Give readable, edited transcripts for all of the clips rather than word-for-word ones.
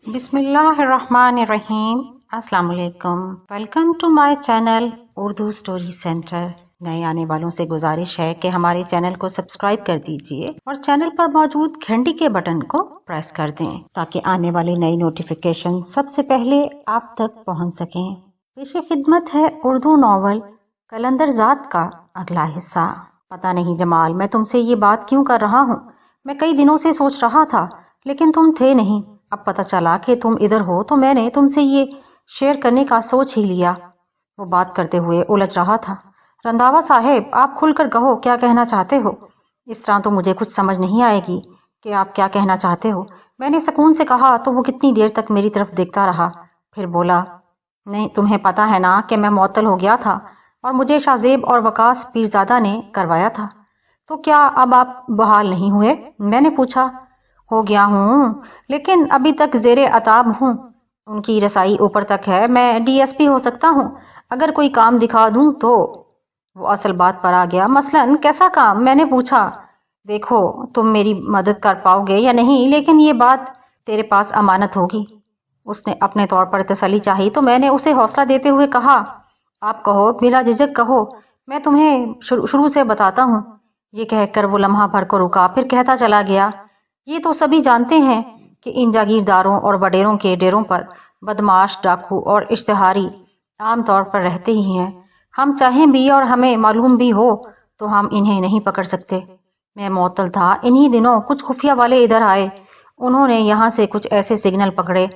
بسم اللہ الرحمن الرحیم۔ السلام علیکم، welcome to my channel Urdu story centre. نئے آنے والوں سے گزارش ہے کہ ہمارے چینل کو سبسکرائب کر دیجئے اور چینل پر موجود گھنٹی کے بٹن کو پریس کر دیں تاکہ آنے والی نئی نوٹیفیکیشن سب سے پہلے آپ تک پہنچ سکیں۔ پیش خدمت ہے اردو ناول قلندر ذات کا اگلا حصہ۔ پتہ نہیں جمال، میں تم سے یہ بات کیوں کر رہا ہوں؟ میں کئی دنوں سے سوچ رہا تھا لیکن تم تھے نہیں۔ اب پتہ چلا کہ تم ادھر ہو تو میں نے تم سے یہ شیئر کرنے کا سوچ ہی لیا۔ وہ بات کرتے ہوئے الجھ رہا تھا۔ رندھاوا صاحب، آپ کھل کر کہو، کیا کہنا چاہتے ہو؟ اس طرح تو مجھے کچھ سمجھ نہیں آئے گی کہ آپ کیا کہنا چاہتے ہو۔ میں نے سکون سے کہا تو وہ کتنی دیر تک میری طرف دیکھتا رہا، پھر بولا، نہیں تمہیں پتہ ہے نا کہ میں معطل ہو گیا تھا اور مجھے شاہ زیب اور وقاص پیرزادہ نے کروایا تھا۔ تو کیا اب آپ بحال نہیں ہوئے؟ میں نے پوچھا۔ ہو گیا ہوں، لیکن ابھی تک زیر عتاب ہوں۔ ان کی رسائی اوپر تک ہے، میں ڈی ایس پی ہو سکتا ہوں اگر کوئی کام دکھا دوں تو۔ وہ اصل بات پر آ گیا۔ مثلاً کیسا کام؟ میں نے پوچھا۔ دیکھو تم میری مدد کر پاؤ گے یا نہیں، لیکن یہ بات تیرے پاس امانت ہوگی۔ اس نے اپنے طور پر تسلی چاہی تو میں نے اسے حوصلہ دیتے ہوئے کہا، آپ کہو، بلا جھجک کہو، میں تمہیں شروع سے بتاتا ہوں۔ یہ کہہ کر وہ لمحہ بھر کو رکا، پھر کہتا چلا گیا، یہ تو سبھی جانتے ہیں کہ ان جاگیرداروں اور وڈیروں کے ڈیروں پر بدمعاش، ڈاکو اور اشتہاری عام طور پر رہتے ہی ہیں۔ ہم چاہیں بھی اور ہمیں معلوم بھی ہو تو ہم انہیں نہیں پکڑ سکتے۔ میں معطل تھا، انہی دنوں کچھ خفیہ والے ادھر آئے۔ انہوں نے یہاں سے کچھ ایسے سگنل پکڑے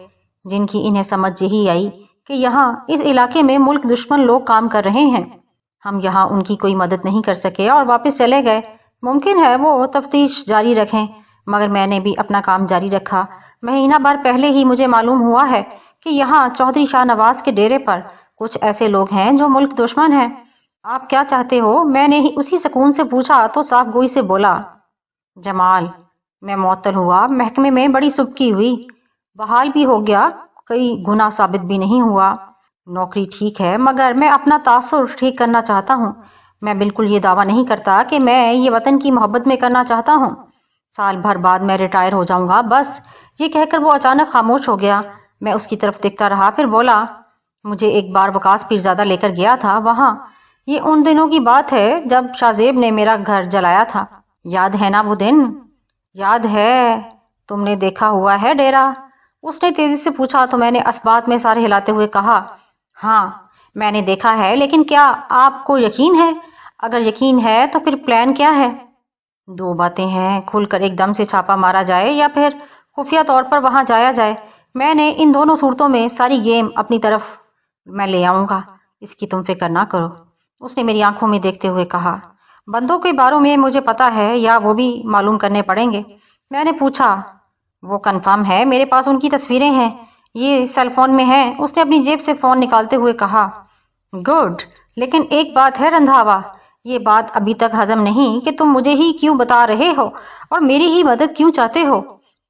جن کی انہیں سمجھ یہی آئی کہ یہاں اس علاقے میں ملک دشمن لوگ کام کر رہے ہیں۔ ہم یہاں ان کی کوئی مدد نہیں کر سکے اور واپس چلے گئے۔ ممکن ہے وہ تفتیش جاری رکھیں، مگر میں نے بھی اپنا کام جاری رکھا۔ مہینہ بھر پہلے ہی مجھے معلوم ہوا ہے کہ یہاں چودھری شاہ نواز کے ڈیرے پر کچھ ایسے لوگ ہیں جو ملک دشمن ہیں۔ آپ کیا چاہتے ہو؟ میں نے ہی اسی سکون سے پوچھا تو صاف گوئی سے بولا، جمال، میں معطل ہوا، محکمے میں بڑی سبکی ہوئی، بحال بھی ہو گیا، کوئی گناہ ثابت بھی نہیں ہوا۔ نوکری ٹھیک ہے مگر میں اپنا تاثر ٹھیک کرنا چاہتا ہوں۔ میں بالکل یہ دعویٰ نہیں کرتا کہ میں یہ وطن کی محبت میں کرنا چاہتا ہوں۔ سال بھر بعد میں ریٹائر ہو جاؤں گا بس۔ یہ کہہ کر وہ اچانک خاموش ہو گیا۔ میں اس کی طرف دیکھتا رہا، پھر بولا، مجھے ایک بار وقاص پیرزادہ لے کر گیا تھا وہاں۔ یہ ان دنوں کی بات ہے جب شاہ زیب نے میرا گھر جلایا تھا۔ یاد ہے نا وہ دن؟ یاد ہے۔ تم نے دیکھا ہوا ہے ڈیرا؟ اس نے تیزی سے پوچھا تو میں نے اسبات میں سارے ہلاتے ہوئے کہا، ہاں میں نے دیکھا ہے، لیکن کیا آپ کو یقین ہے؟ اگر یقین ہے تو پھر پلان کیا ہے؟ دو باتیں ہیں، کھل کر ایک دم سے چھاپا مارا جائے یا پھر خفیہ طور پر وہاں جایا جائے۔ میں نے ان دونوں صورتوں میں ساری گیم اپنی طرف میں لے آؤں گا، اس کی تم فکر نہ کرو۔ اس نے میری آنکھوں میں دیکھتے ہوئے کہا، بندوں کے باروں میں مجھے پتا ہے یا وہ بھی معلوم کرنے پڑیں گے؟ میں نے پوچھا۔ وہ کنفرم ہے، میرے پاس ان کی تصویریں ہیں، یہ سیل فون میں ہیں۔ اس نے اپنی جیب سے فون نکالتے ہوئے کہا، گڈ، لیکن ایک بات ہے رندھاوا، یہ بات ابھی تک ہضم نہیں کہ تم مجھے ہی کیوں بتا رہے ہو اور میری ہی مدد کیوں چاہتے ہو؟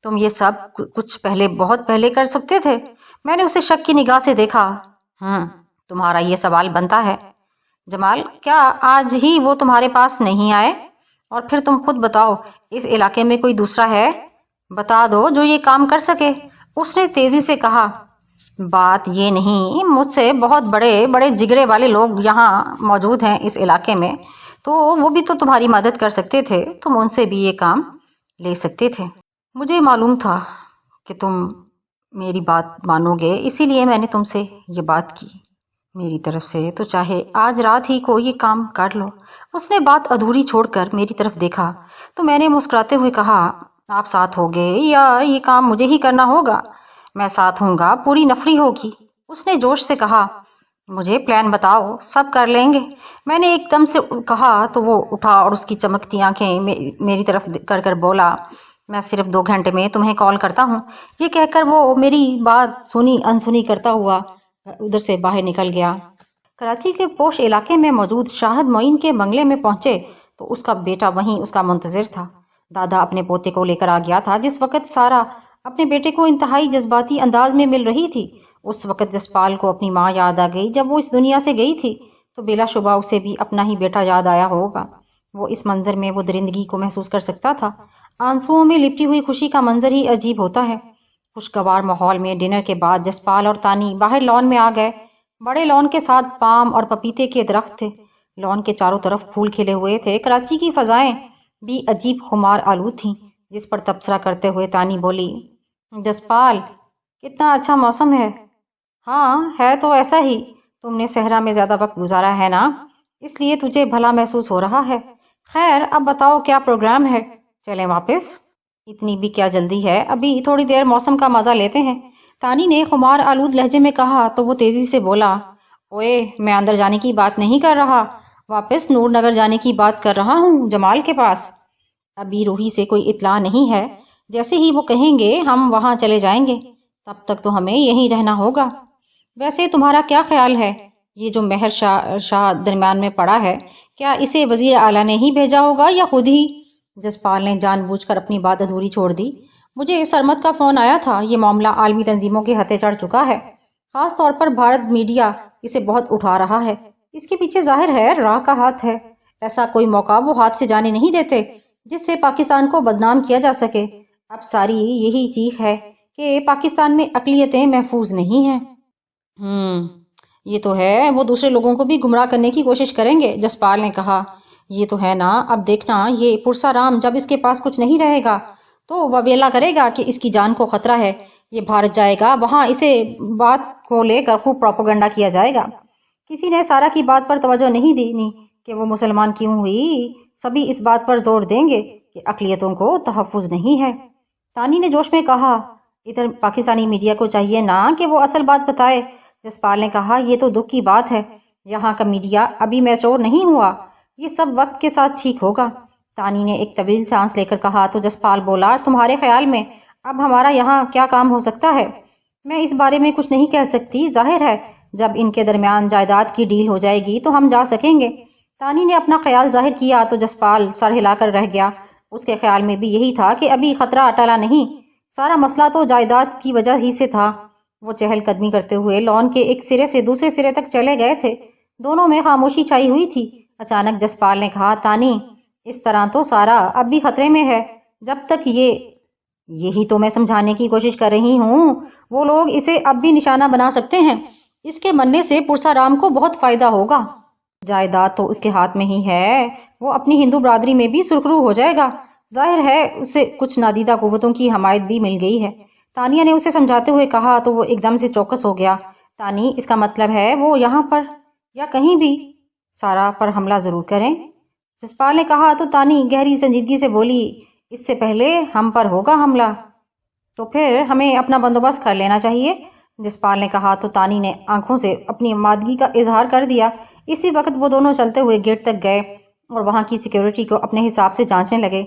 تم یہ سب کچھ پہلے، بہت پہلے کر سکتے تھے۔ میں نے اسے شک کی نگاہ سے دیکھا۔ تمہارا یہ سوال بنتا ہے جمال، کیا آج ہی وہ تمہارے پاس نہیں آئے؟ اور پھر تم خود بتاؤ، اس علاقے میں کوئی دوسرا ہے؟ بتا دو جو یہ کام کر سکے۔ اس نے تیزی سے کہا، بات یہ نہیں، مجھ سے بہت بڑے بڑے جگرے والے لوگ یہاں موجود ہیں اس علاقے میں، تو وہ بھی تو تمہاری مدد کر سکتے تھے، تم ان سے بھی یہ کام لے سکتے تھے۔ مجھے معلوم تھا کہ تم میری بات مانو گے، اسی لیے میں نے تم سے یہ بات کی۔ میری طرف سے تو چاہے آج رات ہی کو یہ کام کر لو۔ اس نے بات ادھوری چھوڑ کر میری طرف دیکھا تو میں نے مسکراتے ہوئے کہا، آپ ساتھ ہوگے یا یہ کام مجھے ہی کرنا ہوگا؟ میں ساتھ ہوں گا، پوری نفری ہوگی۔ اس نے جوش سے کہا، مجھے پلان بتاؤ، سب کر لیں گے۔ میں نے ایک دم سے کہا تو وہ اٹھا اور اس کی چمکتی آنکھیں میری طرف کر کر بولا، میں صرف 2 گھنٹے میں تمہیں کال کرتا ہوں۔ یہ کہہ کر وہ میری بات سنی انسنی کرتا ہوا ادھر سے باہر نکل گیا۔ کراچی کے پوش علاقے میں موجود شاہد معین کے بنگلے میں پہنچے تو اس کا بیٹا وہیں اس کا منتظر تھا۔ دادا اپنے پوتے کو لے کر آ گیا تھا۔ جس وقت سارا اپنے بیٹے کو انتہائی جذباتی انداز میں مل رہی تھی، اس وقت جسپال کو اپنی ماں یاد آ گئی جب وہ اس دنیا سے گئی تھی، تو بلا شبہ اسے بھی اپنا ہی بیٹا یاد آیا ہوگا۔ وہ اس منظر میں وہ درندگی کو محسوس کر سکتا تھا۔ آنسوؤں میں لپٹی ہوئی خوشی کا منظر ہی عجیب ہوتا ہے۔ خوشگوار ماحول میں ڈنر کے بعد جسپال اور تانی باہر لان میں آ گئے۔ بڑے لان کے ساتھ پام اور پپیتے کے درخت تھے۔ لان کے چاروں طرف پھول کھلے ہوئے تھے۔ کراچی کی فضائیں بھی عجیب خمار آلود تھیں، جس پر تبصرہ کرتے ہوئے تانی بولی، جسپال کتنا اچھا موسم ہے۔ ہاں ہے تو ایسا ہی، تم نے صحرا میں زیادہ وقت گزارا ہے نا، اس لیے تجھے بھلا محسوس ہو رہا ہے۔ خیر اب بتاؤ کیا پروگرام ہے؟ چلیں واپس؟ اتنی بھی کیا جلدی ہے، ابھی تھوڑی دیر موسم کا مزہ لیتے ہیں، تانی نے خمار آلود لہجے میں کہا تو وہ تیزی سے بولا، اوئے میں اندر جانے کی بات نہیں کر رہا، واپس نور نگر جانے کی بات کر رہا ہوں، جمال کے پاس۔ ابھی روحی سے کوئی اطلاع نہیں ہے، جیسے ہی وہ کہیں گے ہم وہاں چلے جائیں گے، تب تک تو ہمیں یہیں رہنا ہوگا۔ ویسے تمہارا کیا خیال ہے، یہ جو مہر شاہ درمیان میں پڑا ہے، کیا اسے وزیر اعلیٰ نے ہی بھیجا ہوگا یا خود ہی؟ جسپال نے جان بوجھ کر اپنی بات ادھوری چھوڑ دی۔ مجھے سرمد کا فون آیا تھا، یہ معاملہ عالمی تنظیموں کے ہتھے چڑھ چکا ہے، خاص طور پر بھارت میڈیا اسے بہت اٹھا رہا ہے، اس کے پیچھے ظاہر ہے راہ کا ہاتھ ہے، ایسا کوئی موقع وہ ہاتھ سے جانے نہیں دیتے جس سے پاکستان کو بدنام کیا جا سکے۔ اب ساری یہی چیخ ہے کہ پاکستان میں اقلیتیں محفوظ نہیں ہیں۔ یہ تو ہے، وہ دوسرے لوگوں کو بھی گمراہ کرنے کی کوشش کریں گے، جسپال نے کہا۔ یہ تو ہے نا، اب دیکھنا یہ پرسا رام جب اس کے پاس کچھ نہیں رہے گا تو وہ ویلا کرے گا کہ اس کی جان کو خطرہ ہے، یہ بھارت جائے گا، وہاں اسے بات کو لے کر خوب پروپیگنڈا کیا جائے گا۔ کسی نے سارا کی بات پر توجہ نہیں دینی کہ وہ مسلمان کیوں ہوئی، سبھی اس بات پر زور دیں گے کہ اقلیتوں کو تحفظ نہیں ہے۔ تانی نے جوش میں کہا، ادھر پاکستانی میڈیا کو چاہیے نا کہ وہ اصل بات بتائے۔ جسپال نے کہا، یہ تو دکھ کی بات ہے، یہاں کا میڈیا ابھی میچور نہیں ہوا، یہ سب وقت کے ساتھ ٹھیک ہوگا۔ تانی نے ایک طویل سانس لے کر کہا تو جسپال بولا، تمہارے خیال میں اب ہمارا یہاں کیا کام ہو سکتا ہے؟ میں اس بارے میں کچھ نہیں کہہ سکتی، ظاہر ہے جب ان کے درمیان جائیداد کی ڈیل ہو جائے گی تو ہم جا سکیں گے۔ تانی نے اپنا خیال ظاہر کیا تو جسپال سر ہلا کر رہ گیا، اس کے خیال میں بھی یہی تھا کہ ابھی خطرہ ٹلا نہیں، سارا مسئلہ تو جائیداد کی وجہ ہی سے تھا۔ وہ چہل قدمی کرتے ہوئے لان کے ایک سرے سے دوسرے سرے تک چلے گئے تھے، دونوں میں خاموشی چھائی ہوئی تھی۔ اچانک جسپال نے کہا، تانی اس طرح تو سارا اب بھی خطرے میں ہے، جب تک یہی تو میں سمجھانے کی کوشش کر رہی ہوں، وہ لوگ اسے اب بھی نشانہ بنا سکتے ہیں، اس کے مرنے سے پرسا رام کو بہت فائدہ ہوگا، جائیداد تو اس کے ہاتھ میں ہی ہے، وہ اپنی ہندو برادری میں بھی سرخرو ہو جائے گا، ظاہر ہے اسے کچھ نادیدہ قوتوں کی حمایت بھی مل گئی ہے۔ تانیہ نے اسے سمجھاتے ہوئے کہا تو وہ ایک دم سے چوکس ہو گیا۔ تانی اس کا مطلب ہے وہ یہاں پر یا کہیں بھی سارا پر حملہ ضرور کریں؟ جسپال نے کہا تو تانی گہری سنجیدگی سے بولی، اس سے پہلے ہم پر ہوگا حملہ، تو پھر ہمیں اپنا بندوبست کر لینا چاہیے، جسپال نے کہا تو تانی نے آنکھوں سے اپنی آمادگی کا اظہار کر دیا۔ اسی وقت وہ دونوں چلتے ہوئے گیٹ تک گئے اور وہاں کی سیکیورٹی کو اپنے حساب سے جانچنے لگے۔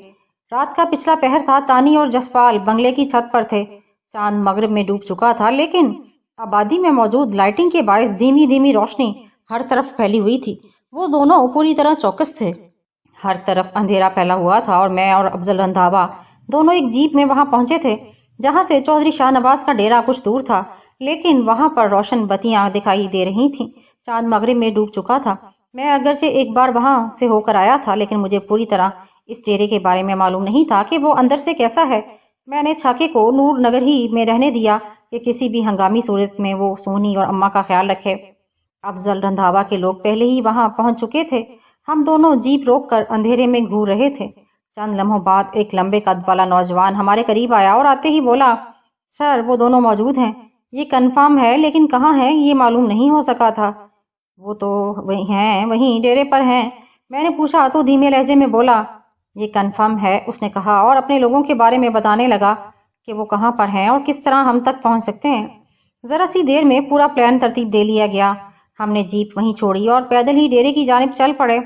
رات کا پچھلا پہر تھا، تانی اور جسپال بنگلے کی چھت پر تھے، چاند مغرب میں ڈوب چکا تھا، لیکن آبادی میں موجود لائٹنگ کے باعث دھیمی دھیمی روشنی ہر طرف پھیلی ہوئی تھی۔ وہ دونوں پوری طرح چوکس تھے، ہر طرف اندھیرا پھیلا ہوا تھا اور میں اور افضل رندھاوا دونوں ایک جیپ میں وہاں پہنچے تھے، جہاں سے چودھری شاہ نواز کا ڈیرا کچھ دور تھا، لیکن وہاں پر روشن بتیاں دکھائی دے رہی تھیں۔ چاند مغرب میں ڈوب چکا تھا۔ میں اگرچہ ایک بار وہاں سے ہو کر آیا تھا، لیکن مجھے پوری طرح اس ڈیرے کے بارے میں معلوم نہیں تھا کہ وہ اندر سے کیسا ہے۔ میں نے چھاکے کو نور نگر ہی میں رہنے دیا کہ کسی بھی ہنگامی صورت میں وہ سونی اور اماں کا خیال رکھے۔ افضل رندھاوا کے لوگ پہلے ہی وہاں پہنچ چکے تھے۔ ہم دونوں جیپ روک کر اندھیرے میں گھور رہے تھے۔ چند لمحوں بعد ایک لمبے قد والا نوجوان ہمارے قریب آیا اور آتے ہی بولا، سر وہ دونوں موجود ہیں، یہ کنفرم ہے، لیکن کہاں ہیں یہ معلوم نہیں ہو سکا تھا۔ وہ تو وہیں ڈیرے پر ہیں۔ میں نے پوچھا تو دھیمے لہجے میں بولا، یہ کنفرم ہے، اس نے کہا اور اپنے لوگوں کے بارے میں بتانے لگا کہ وہ کہاں پر ہیں اور کس طرح ہم تک پہنچ سکتے ہیں۔ ذرا سی دیر میں پورا پلان ترتیب دے لیا گیا۔ ہم نے جیپ وہیں چھوڑی اور پیدل ہی ڈیرے کی جانب چل پڑے۔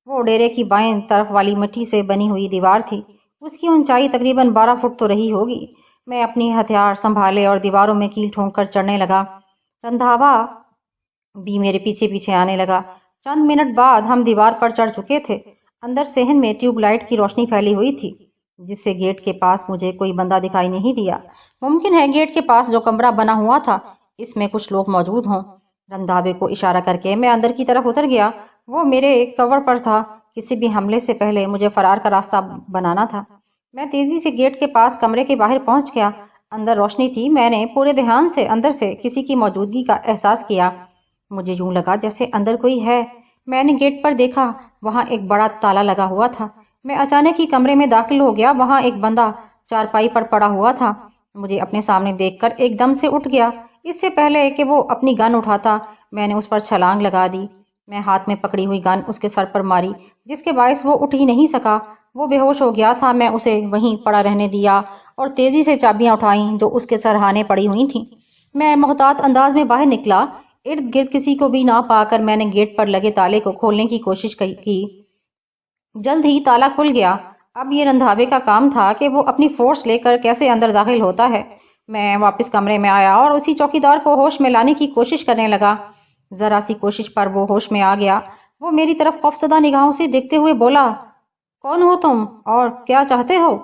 وہ ڈیرے کی بائیں طرف والی مٹی سے بنی ہوئی دیوار تھی، اس کی اونچائی تقریباً 12 فٹ تو رہی ہوگی۔ میں اپنی ہتھیار سنبھالے اور دیواروں میں کیل ٹھونک کر چڑھنے لگا۔ رندھاوا بھی میرے پیچھے پیچھے آنے لگا۔ چند منٹ بعد ہم دیوار پر چڑھ چکے تھے۔ اندر صحن میں ٹیوب لائٹ کی روشنی پھیلی ہوئی تھی، جس سے گیٹ کے پاس مجھے کوئی بندہ دکھائی نہیں دیا۔ ممکن ہے گیٹ کے پاس جو کمرہ بنا ہوا تھا اس میں کچھ لوگ موجود ہوں۔ رندھاوے کو اشارہ کر کے میں اندر کی طرف اتر گیا۔ وہ میرے کور پر تھا، کسی بھی حملے سے پہلے مجھے فرار کا راستہ بنانا تھا۔ میں تیزی سے گیٹ کے پاس کمرے کے باہر پہنچ گیا۔ اندر روشنی تھی۔ میں نے پورے دھیان سے اندر سے کسی کی موجودگی کا احساس کیا۔ مجھے یوں لگا جیسے اندر کوئی ہے۔ میں نے گیٹ پر دیکھا، وہاں ایک بڑا تالا لگا ہوا تھا۔ میں اچانک ہی کمرے میں داخل ہو گیا۔ وہاں ایک بندہ چارپائی پر پڑا ہوا تھا۔ مجھے اپنے سامنے دیکھ کر ایک دم سے اٹھ گیا۔ اس سے پہلے کہ وہ اپنی گن اٹھاتا میں نے اس پر چھلانگ لگا دی۔ میں ہاتھ میں پکڑی ہوئی گن اس کے سر پر ماری، جس کے باعث وہ اٹھ ہی نہیں سکا۔ وہ بے ہوش ہو گیا تھا۔ میں اسے وہیں پڑا رہنے دیا اور تیزی سے چابیاں اٹھائیں جو اس کے سرہانے پڑی ہوئی تھیں۔ میں محتاط انداز میں باہر نکلا۔ ارد گرد کسی کو بھی نہ پا کر میں نے گیٹ پر لگے تالے کو کھولنے کی کوشش کی۔ جلد ہی تالا کھل گیا۔ اب یہ رندھاوے کا کام تھا کہ وہ اپنی فورس لے کر کیسے اندر داخل ہوتا ہے۔ میں واپس کمرے میں آیا اور اسی چوکیدار کو ہوش میں لانے کی کوشش کرنے لگا۔ ذرا سی کوشش پر وہ ہوش میں آ گیا۔ وہ میری طرف خوفزدہ نگاہوں سے دیکھتے ہوئے بولا، کون ہو تم اور کیا چاہتے ہو؟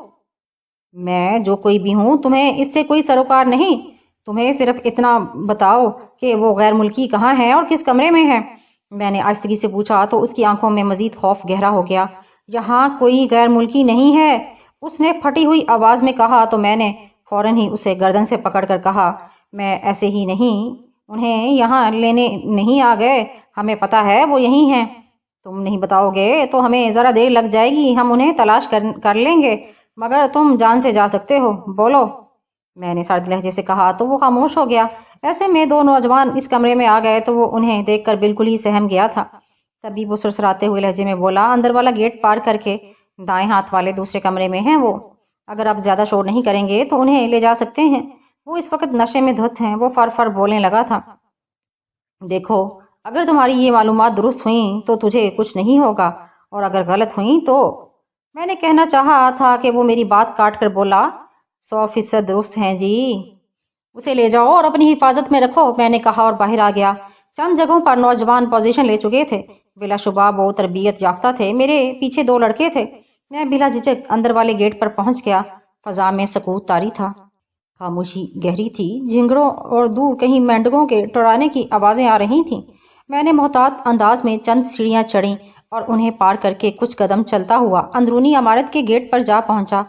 میں جو کوئی بھی ہوں، تمہیں اس سے کوئی سروکار نہیں۔ تمہیں صرف اتنا بتاؤ کہ وہ غیر ملکی کہاں ہے اور کس کمرے میں ہے؟ میں نے آہستگی سے پوچھا تو اس کی آنکھوں میں مزید خوف گہرا ہو گیا۔ یہاں کوئی غیر ملکی نہیں ہے، اس نے پھٹی ہوئی آواز میں کہا تو میں نے فوراً ہی اسے گردن سے پکڑ کر کہا، میں ایسے ہی نہیں انہیں یہاں لینے نہیں آ گئے، ہمیں پتہ ہے وہ یہیں ہیں۔ تم نہیں بتاؤ گے تو ہمیں ذرا دیر لگ جائے گی، ہم انہیں تلاش کر لیں گے، مگر تم جان سے جا سکتے ہو، بولو۔ میں نے سرد لہجے سے کہا تو وہ خاموش ہو گیا۔ ایسے میں دو نوجوان اس کمرے میں آ گئے تو وہ انہیں دیکھ کر بالکل ہی سہم گیا تھا۔ تبھی وہ سرسراتے ہوئے لہجے میں بولا، اندر والا گیٹ پار کر کے دائیں ہاتھ والے دوسرے کمرے میں ہیں وہ، اگر آپ زیادہ شور نہیں کریں گے تو انہیں لے جا سکتے ہیں۔ وہ اس وقت نشے میں دھت ہیں۔ وہ فر فر بولنے لگا تھا، دیکھو اگر تمہاری یہ معلومات درست ہوئیں تو تجھے کچھ نہیں ہوگا، اور اگر غلط ہوئیں تو… میں نے کہنا چاہا تھا کہ وہ میری بات کاٹ کر بولا، 100% درست ہیں جی، اسے لے جاؤ اور اپنی حفاظت میں رکھو، میں نے کہا اور باہر آ گیا۔ چند جگہوں پر نوجوان پوزیشن لے چکے تھے، بلا شبہ وہ تربیت یافتہ تھے۔ میرے پیچھے دو لڑکے تھے۔ میں بلا جھجک اندر والے گیٹ پر پہنچ گیا۔ فضا میں سکوت طاری تھا، خاموشی گہری تھی، جھنگڑوں اور دور کہیں مینڈکوں کے ٹرانے کی آوازیں آ رہی تھیں۔ میں نے محتاط انداز میں چند سیڑھیاں چڑھیں اور انہیں پار کر کے کچھ قدم چلتا ہوا اندرونی عمارت کے گیٹ پر جا پہنچا۔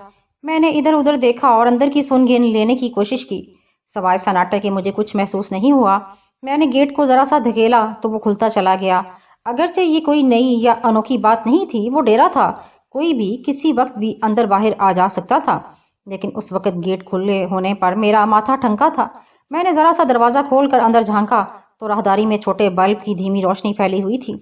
میں نے ادھر ادھر دیکھا اور اندر کی سن گن لینے کی کوشش کی، سوائے سناٹے کے مجھے کچھ محسوس نہیں ہوا۔ میں نے گیٹ کو ذرا سا دھکیلا تو وہ کھلتا چلا گیا۔ اگرچہ یہ کوئی نئی یا انوکھی بات نہیں تھی، وہ ڈیرا تھا، کوئی بھی کسی وقت بھی اندر باہر آ جا سکتا تھا، لیکن اس وقت گیٹ کھلے ہونے پر میرا ماتھا ٹھنکا تھا۔ میں نے ذرا سا دروازہ کھول کر اندر جھانکا تو راہداری میں چھوٹے بلب کی دھیمی روشنی پھیلی ہوئی تھی۔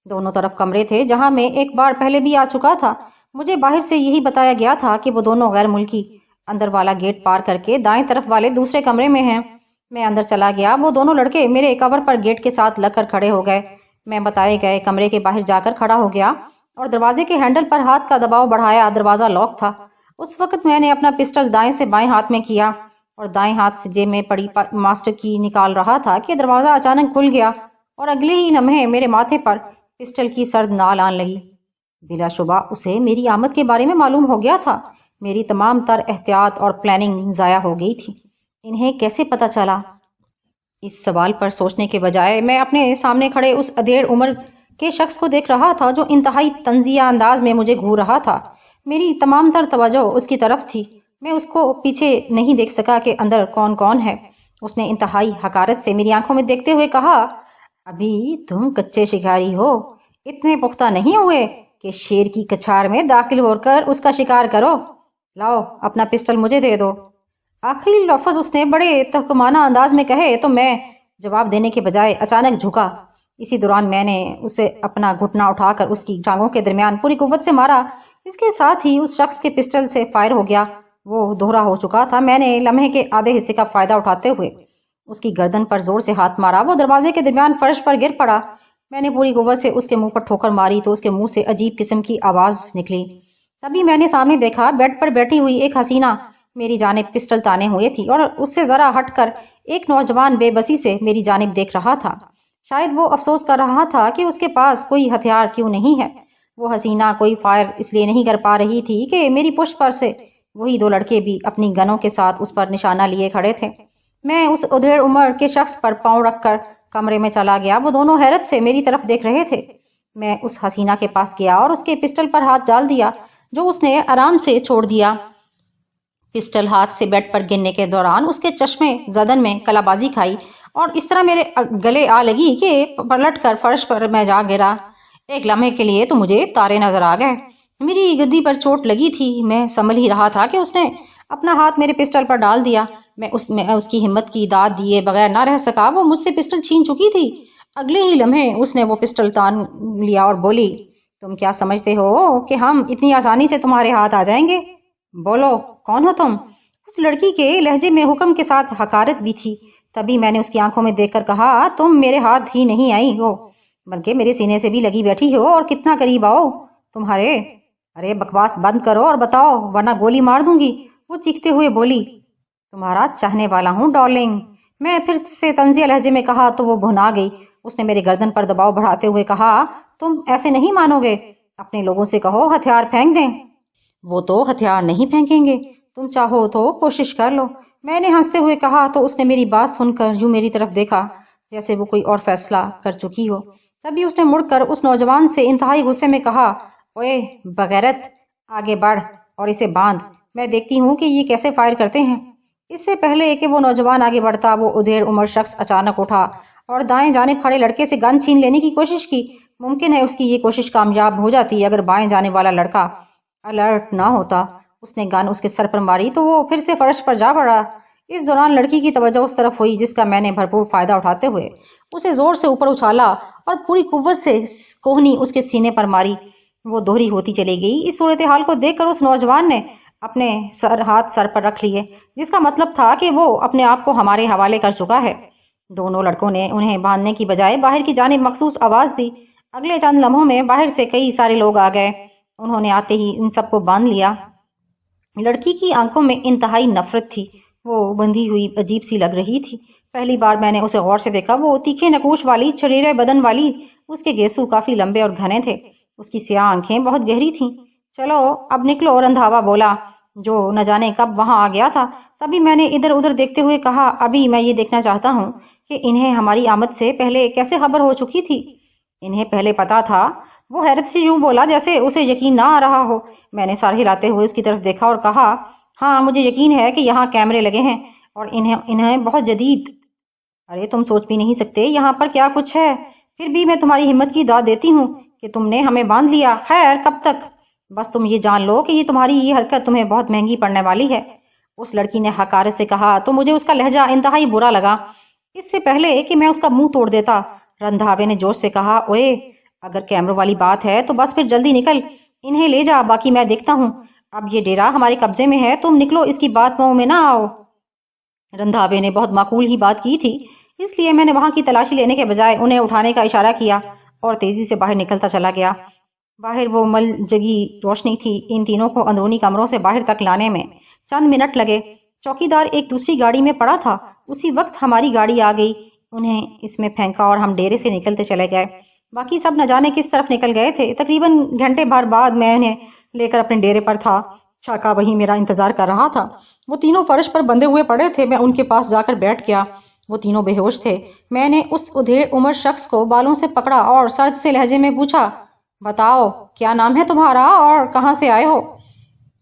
دونوں طرف کمرے تھے جہاں میں ایک بار پہلے بھی آ چکا تھا۔ مجھے باہر سے یہی بتایا گیا تھا کہ وہ دونوں غیر ملکی اندر والا گیٹ پار کر کے دائیں طرف والے دوسرے کمرے میں ہیں۔ میں اندر چلا گیا۔ وہ دونوں لڑکے میرے کور پر گیٹ کے ساتھ لگ کر کھڑے ہو گئے۔ میں بتائے گئے کمرے کے باہر جا کر کھڑا ہو گیا اور دروازے کے ہینڈل پر ہاتھ کا دباؤ بڑھایا۔ دروازہ لاک تھا۔ اس وقت میں نے اپنا پسٹل دائیں سے بائیں ہاتھ میں کیا اور دائیں ہاتھ سے جیب میں پڑی ماسٹر کی نکال رہا تھا کہ دروازہ اچانک کھل گیا اور اگلے ہی لمحے میرے ماتھے پر پسٹل کی سرد نال آن لگی۔ بلا شبہ اسے میری آمد کے بارے میں معلوم ہو گیا تھا۔ میری تمام تر احتیاط اور پلاننگ ضائع ہو گئی تھی۔ انہیں کیسے پتہ چلا؟ اس سوال پر سوچنے کے بجائے میں اپنے سامنے کھڑے اس ادھیڑ عمر کے شخص کو دیکھ رہا تھا جو انتہائی طنزیہ انداز میں مجھے گھور رہا تھا۔ میری تمام تر توجہ اس کی طرف تھی۔ میں اس کو پیچھے نہیں دیکھ سکا کہ اندر کون کون ہے۔ اس نے انتہائی حقارت سے میری آنکھوں میں دیکھتے ہوئے کہا، ابھی تم کچے شکاری ہو، اتنے پختہ نہیں ہوئے کہ شیر کی کچھار میں داخل ہو کر اس کا شکار کرو۔ لاؤ اپنا پسٹل مجھے دے دو۔ آخری لفظ اس نے بڑے تحکمانہ انداز میں کہے تو میں جواب دینے کے بجائے اچانک جھکا۔ اسی دوران میں نے اسے اپنا گھٹنا اٹھا کر اس کی ٹانگوں کے درمیان پوری قوت سے مارا۔ اس کے ساتھ ہی اس شخص کے پسٹل سے فائر ہو گیا۔ وہ دوہرا ہو چکا تھا۔ میں نے لمحے کے آدھے حصے کا فائدہ اٹھاتے ہوئے اس کی گردن پر زور سے ہاتھ مارا۔ وہ دروازے کے درمیان فرش پر گر پڑا۔ میں نے پوری قوت سے اس کے منہ پر ٹھوکر ماری تو اس کے منہ سے عجیب قسم کی آواز نکلی۔ تبھی میں نے سامنے دیکھا بیڈ پر بیٹھی ہوئی ایک حسینہ میری جانب پسٹل تانے ہوئے تھی اور اس سے ذرا ہٹ کر ایک نوجوان بے بسی سے میری جانب دیکھ رہا تھا۔ شاید وہ افسوس کر رہا تھا کہ اس کے پاس کوئی ہتھیار کیوں نہیں ہے۔ وہ حسینہ کوئی فائر اس لیے نہیں کر پا رہی تھی کہ میری پشت پر سے وہی دو لڑکے بھی اپنی گنوں کے ساتھ اس پر نشانہ لیے کھڑے تھے۔ میں اس ادھیڑ عمر کے شخص پر پاؤں رکھ کر کمرے میں چلا گیا۔ وہ دونوں حیرت سے میری طرف دیکھ رہے تھے۔ میں اس حسینہ کے پاس گیا اور اس کے پسٹل پر ہاتھ ڈال دیا جو اس نے آرام سے چھوڑ دیا۔ پسٹل ہاتھ سے بیڈ پر گرنے کے دوران اس کے چشمے زدن میں کلا بازی کھائی اور اس طرح میرے گلے آ لگی کہ پلٹ کر فرش پر میں جا گرا۔ ایک لمحے کے لیے تو مجھے تارے نظر آ گئے۔ میری گدی پر چوٹ لگی تھی، میں سنبھل ہی رہا تھا کہ اس نے اپنا ہاتھ میرے پسٹل پر ڈال دیا۔ میں اس کی ہمت کی داد دیے بغیر نہ رہ سکا، وہ مجھ سے پسٹل چھین چکی تھی۔ اگلے ہی لمحے اس نے وہ پسٹل تان لیا اور بولی، تم کیا سمجھتے ہو کہ ہم اتنی آسانی سے تمہارے ہاتھ آ جائیں گے؟ بولو کون ہو تم؟ اس لڑکی کے لہجے میں حکم کے ساتھ حقارت بھی تھی۔ تبھی میں نے اس کی آنکھوں میں دیکھ کر کہا، تم میرے ہاتھ ہی نہیں آئی ہو بلکہ میرے سینے سے بھی لگی بیٹھی ہو، اور کتنا قریب آؤ تمہارے۔ ارے بکواس بند کرو اور بتاؤ ورنہ گولی مار دوں گی، وہ چیختے ہوئے بولی۔ تمہارا چاہنے والا ہوں ڈارلنگ، میں پھر سے طنزیہ لہجے میں کہا تو وہ بھنا گئی۔ اس نے میرے گردن پر دباؤ بڑھاتے ہوئے کہا، تم ایسے نہیں مانو گے، اپنے لوگوں سے کہو ہتھیار پھینک دیں۔ وہ تو ہتھیار نہیں پھینکیں گے، تم چاہو تو کوشش کر لو، میں نے ہنستے ہوئے کہا تو اس نے میری بات سن کر یوں میری طرف دیکھا جیسے وہ کوئی اور فیصلہ کر چکی ہو۔ تبھی اس نے مڑ کر اس نوجوان سے انتہائی غصے میں کہا، اوئے بغیرت، آگے بڑھ اور اسے باندھ، میں دیکھتی ہوں کہ یہ کیسے فائر کرتے ہیں۔ اس سے پہلے کہ وہ نوجوان آگے بڑھتا، وہ ادھیڑ عمر شخص اچانک اٹھا اور دائیں جانب کھڑے لڑکے سے گن چھین لینے کی کوشش کی۔ ممکن ہے اس کی یہ کوشش کامیاب ہو جاتی اگر بائیں جانے والا لڑکا الرٹ نہ ہوتا۔ اس نے گن اس کے سر پر ماری تو وہ پھر سے فرش پر جا پڑا۔ اس دوران لڑکی کی توجہ اس طرف ہوئی جس کا میں نے بھرپور فائدہ اٹھاتے ہوئے اسے زور سے اوپر اچھالا اور پوری قوت سے کوہنی اس کے سینے پر ماری۔ وہ دوہری ہوتی چلی گئی۔ اس صورتحال کو دیکھ کر اس نوجوان نے اپنے ہاتھ سر پر رکھ لیے، جس کا مطلب تھا کہ وہ اپنے آپ کو ہمارے حوالے کر چکا ہے۔ دونوں لڑکوں نے انہیں باندھنے کی بجائے باہر کی جانب مخصوص آواز دی۔ اگلے چند لمحوں میں باہر سے کئی سارے لوگ آ گئے۔ انہوں نے آتے ہی ان سب کو باندھ لیا۔ لڑکی کی آنکھوں میں انتہائی نفرت تھی، وہ بندھی ہوئی عجیب سی لگ رہی تھی۔ پہلی بار میں نے اسے غور سے دیکھا، وہ تیکھے نقوش والی چھریرے بدن والی، اس کے گیسو کافی لمبے اور گھنے تھے، اس کی سیاہ آنکھیں بہت گہری تھیں۔ چلو اب نکلو، رندھاوا بولا، جو نہ جانے کب وہاں آ گیا تھا۔ تبھی میں نے ادھر ادھر دیکھتے ہوئے کہا، ابھی میں یہ دیکھنا چاہتا ہوں کہ انہیں ہماری آمد سے پہلے کیسے خبر ہو چکی تھی۔ انہیں پہلے پتا تھا؟ وہ حیرت سے یوں بولا جیسے اسے یقین نہ آ رہا ہو۔ میں نے سر ہلاتے ہوئے اس کی طرف دیکھا اور کہا، ہاں مجھے یقین ہے کہ یہاں کیمرے لگے ہیں اور انہیں بہت جدید۔ ارے تم سوچ بھی نہیں سکتے یہاں پر کیا کچھ ہے، پھر بھی میں تمہاری ہمت کی داد دیتی ہوں کہ تم نے ہمیں باندھ لیا۔ خیر کب تک؟ بس تم یہ جان لو کہ یہ تمہاری یہ حرکت تمہیں بہت مہنگی پڑنے والی ہے، اس لڑکی نے حقارت سے کہا تو مجھے اس کا لہجہ انتہائی برا لگا۔ اس سے پہلے کہ میں اس کا منہ توڑ دیتا، رندھاوے نے جوش سے کہا، اوئے اگر کیمروں والی بات ہے تو بس پھر جلدی نکل، انہیں لے جا، باقی میں دیکھتا ہوں۔ اب یہ ڈیرا ہمارے قبضے میں ہے، تم نکلو، اس کی بات منہ میں نہ آؤ۔ رندھاوے نے بہت معقول ہی بات کی تھی، اس لیے میں نے وہاں کی تلاشی لینے کے بجائے انہیں اٹھانے کا اشارہ کیا اور تیزی سے باہر نکلتا چلا گیا۔ باہر وہ مل جگی روشنی تھی، ان تینوں کو اندرونی کمروں سے باہر تک لانے میں چند منٹ لگے۔ چوکیدار ایک دوسری گاڑی میں پڑا تھا، اسی وقت ہماری گاڑی آ گئی، انہیں اس میں پھینکا اور ہم ڈیرے سے نکلتے چلے گئے۔ باقی سب نہ جانے کس طرف نکل گئے تھے۔ تقریباً گھنٹے بھر بعد میں انہیں لے کر اپنے ڈیرے پر تھا، چاکا وہی میرا انتظار کر رہا تھا۔ وہ تینوں فرش پر بندھے ہوئے پڑے تھے، میں ان کے پاس جا کر بیٹھ گیا۔ وہ تینوں بے ہوش تھے۔ میں نے اس ادھیڑ عمر شخص کو بالوں سے پکڑا اور سرد سے لہجے میں پوچھا، بتاؤ کیا نام ہے تمہارا اور کہاں سے آئے ہو؟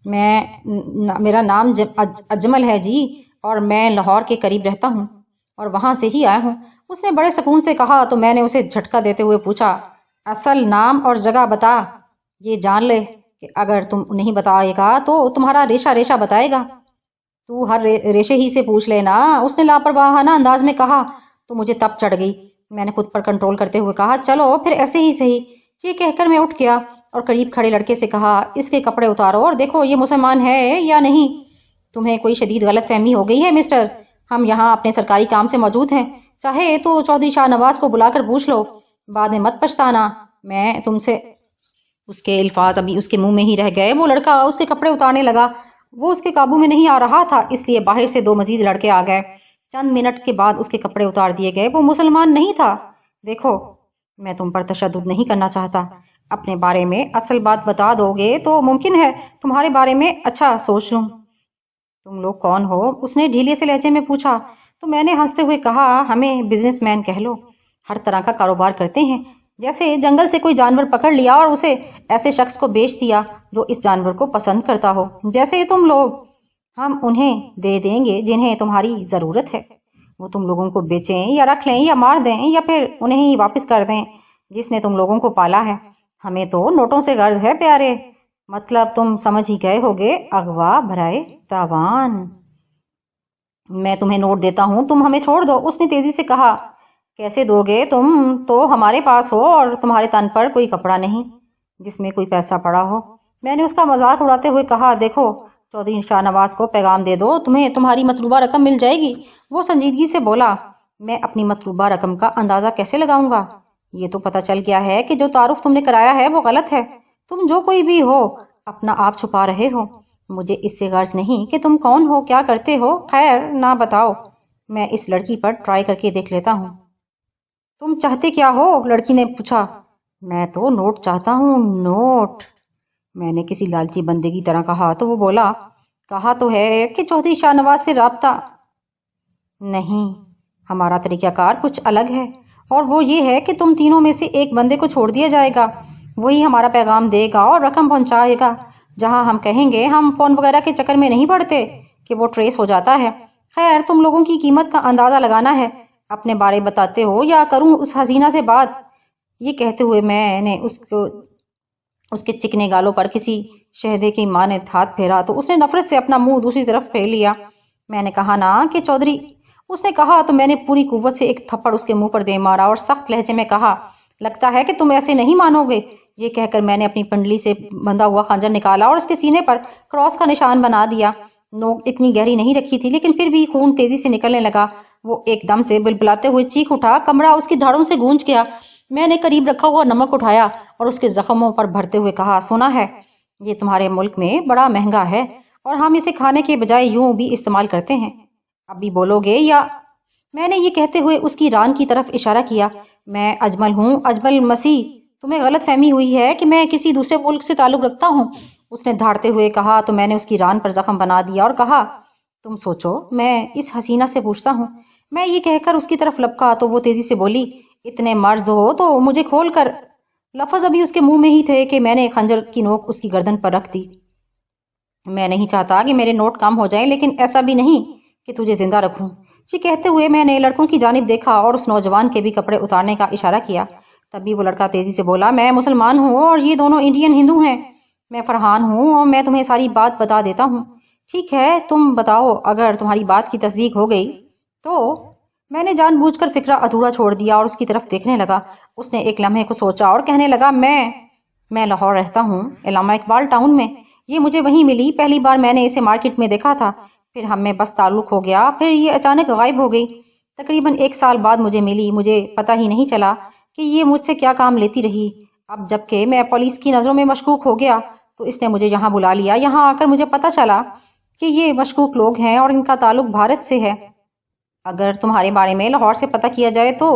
میرا نام اجمل ہے جی، اور میں لاہور کے قریب رہتا ہوں اور وہاں سے ہی آیا ہوں، اس نے بڑے سکون سے کہا۔ تو میں نے اسے جھٹکا دیتے ہوئے پوچھا، اصل نام اور جگہ بتا، یہ جان لے کہ اگر تم نہیں بتائے گا تو تمہارا ریشہ ریشہ بتائے گا۔ تو ہر ریشے ہی سے پوچھ لینا، اس نے لاپرواہانہ انداز میں کہا۔ تو مجھے تپ چڑھ گئی، میں نے خود پر کنٹرول کرتے ہوئے کہا، چلو پھر ایسے ہی صحیح۔ یہ کہہ کر میں اٹھ گیا اور قریب کھڑے لڑکے سے کہا، اس کے کپڑے اتارو اور دیکھو یہ مسلمان ہے یا نہیں۔ تمہیں کوئی شدید غلط فہمی ہو گئی ہے مسٹر، ہم یہاں اپنے سرکاری کام سے موجود ہیں، چاہے تو چودھری شاہ نواز کو بلا کر پوچھ لو، بعد میں مت پچھتانا میں تم سے۔ اس کے الفاظ ابھی اس کے منہ میں ہی رہ گئے۔ وہ لڑکا اس کے کپڑے اتارنے لگا، وہ اس کے قابو میں نہیں آ رہا تھا، اس لیے باہر سے دو مزید لڑکے آ گئے۔ چند منٹ کے بعد اس کے کپڑے اتار دیے گئے۔ وہ مسلمان نہیں تھا۔ دیکھو میں تم پر تشدد نہیں کرنا چاہتا، اپنے بارے میں اصل بات بتا دو گے تو ممکن ہے تمہارے بارے میں اچھا سوچ لوں۔ تم لوگ کون ہو؟ اس نے ڈھیلے سے لہجے میں پوچھا۔ تو میں نے ہنستے ہوئے کہا، ہمیں بزنس مین کہہ لو، ہر طرح کا کاروبار کرتے ہیں، جیسے جنگل سے کوئی جانور پکڑ لیا اور اسے ایسے شخص کو بیچ دیا جو اس جانور کو پسند کرتا ہو، جیسے تم لوگ۔ ہم انہیں دے دیں گے جنہیں تمہاری ضرورت ہے، وہ تم لوگوں کو بیچیں یا رکھ لیں یا مار دیں یا پھر انہیں ہی واپس کر دیں جس نے تم لوگوں کو پالا ہے۔ ہمیں تو نوٹوں سے غرض ہے پیارے، مطلب تم سمجھ ہی گئے ہوگے، اغوا برائے تاوان۔ میں تمہیں نوٹ دیتا ہوں، تم ہمیں چھوڑ دو، اس نے تیزی سے کہا۔ کیسے دو گے؟ تم تو ہمارے پاس ہو اور تمہارے تن پر کوئی کپڑا نہیں جس میں کوئی پیسہ پڑا ہو۔ میں نے اس کا مذاق اڑاتے ہوئے کہا، دیکھو چودھری شاہ نواز کو پیغام دے دو، تمہیں تمہاری مطلوبہ رقم مل جائے گی۔ وہ سنجیدگی سے بولا، میں اپنی مطلوبہ رقم کا اندازہ کیسے لگاؤں گا؟ یہ تو پتہ چل گیا ہے کہ جو تعارف تم نے کرایا ہے وہ غلط ہے، تم جو کوئی بھی ہو اپنا آپ چھپا رہے ہو۔ مجھے اس سے غرض نہیں کہ تم کون ہو، کیا کرتے ہو، خیر نہ بتاؤ، میں اس لڑکی پر ٹرائی کر کے دیکھ لیتا ہوں۔ تم چاہتے کیا ہو؟ لڑکی نے پوچھا۔ میں تو نوٹ چاہتا ہوں، نوٹ، میں نے کسی لالچی بندے کی طرح کہا تو وہ بولا، کہا تو ہے کہ چودھری شاہ نواز سے رابطہ نہیں، ہمارا طریقہ کار کچھ الگ ہے، اور وہ یہ ہے کہ تم تینوں میں سے ایک بندے کو چھوڑ دیا جائے گا، وہی ہمارا پیغام دے گا اور رقم پہنچائے گا جہاں ہم کہیں گے۔ ہم فون وغیرہ کے چکر میں نہیں پڑتے کہ وہ ٹریس ہو جاتا ہے۔ خیر تم لوگوں کی قیمت کا اندازہ لگانا ہے، اپنے بارے بتاتے ہو یا کروں اس حسینہ سے بات؟ یہ کہتے ہوئے میں نے اس کے چکنے گالوں پر کسی شہدے کی مانند ہاتھ پھیرا تو اس نے نفرت سے اپنا منہ دوسری طرف پھیر لیا۔ میں نے کہا نا کہ چودھری، اس نے کہا تو میں نے پوری قوت سے ایک تھپڑ اس کے منہ پر دے مارا اور سخت لہجے میں کہا، لگتا ہے کہ تم ایسے نہیں مانو گے۔ یہ کہہ کر میں نے اپنی پنڈلی سے بندھا ہوا خنجر نکالا اور اس کے سینے پر کراس کا نشان بنا دیا۔ نوک اتنی گہری نہیں رکھی تھی لیکن پھر بھی خون تیزی سے نکلنے لگا۔ وہ ایک دم سے بلبلاتے ہوئے چیخ اٹھا، کمرہ اس کی دھاڑوں سے گونج گیا۔ میں نے قریب رکھا ہوا نمک اٹھایا اور اس کے زخموں پر بھرتے ہوئے کہا، سنا ہے یہ تمہارے ملک میں بڑا مہنگا ہے اور ہم اسے کھانے کے بجائے یوں بھی استعمال کرتے ہیں، اب بھی بولو گے یا؟ میں نے یہ کہتے ہوئے اس کی ران کی طرف اشارہ کیا، میں اجمل ہوں، اجمل مسیح، تمہیں غلط فہمی ہوئی ہے کہ میں کسی دوسرے ملک سے تعلق رکھتا ہوں، اس نے دھاڑتے ہوئے کہا تو میں نے اس کی ران پر زخم بنا دیا اور کہا، تم سوچو میں اس حسینہ سے پوچھتا ہوں۔ میں یہ کہہ کر اس کی طرف لپکا تو وہ تیزی سے بولی، اتنے مرد ہو تو مجھے کھول کر۔ لفظ ابھی اس کے منہ میں ہی تھے کہ میں نے خنجر کی نوک اس کی گردن پر رکھ دی۔ میں نہیں چاہتا کہ میرے نوٹ کم ہو جائیں لیکن ایسا بھی نہیں کہ تجھے زندہ رکھوں۔ یہ کہتے ہوئے میں نے لڑکوں کی جانب دیکھا اور اس نوجوان کے بھی کپڑے اتارنے کا اشارہ کیا۔ تبھی وہ لڑکا تیزی سے بولا، میں مسلمان ہوں اور یہ دونوں انڈین ہندو ہیں، میں فرحان ہوں اور میں تمہیں ساری بات بتا دیتا ہوں۔ ٹھیک ہے تم بتاؤ، اگر تمہاری بات کی تصدیق ہو گئی تو؟ میں نے جان بوجھ کر فکرہ ادھورا چھوڑ دیا اور اس کی طرف دیکھنے لگا۔ اس نے ایک لمحے کو سوچا اور کہنے لگا، میں لاہور رہتا ہوں، علامہ اقبال ٹاؤن میں، یہ مجھے وہیں ملی، پہلی بار میں نے اسے مارکیٹ میں دیکھا تھا، پھر ہم میں بس تعلق ہو گیا، پھر یہ اچانک غائب ہو گئی، تقریباً 1 سال بعد مجھے ملی، مجھے پتہ ہی نہیں چلا کہ یہ مجھ سے کیا کام لیتی رہی۔ اب جب کہ میں پولیس کی نظروں میں مشکوک ہو گیا تو اس نے مجھے یہاں بلا لیا۔ یہاں آ کر مجھے پتہ چلا کہ یہ مشکوک لوگ ہیں اور ان کا تعلق بھارت سے ہے۔ اگر تمہارے بارے میں لاہور سے پتہ کیا جائے تو؟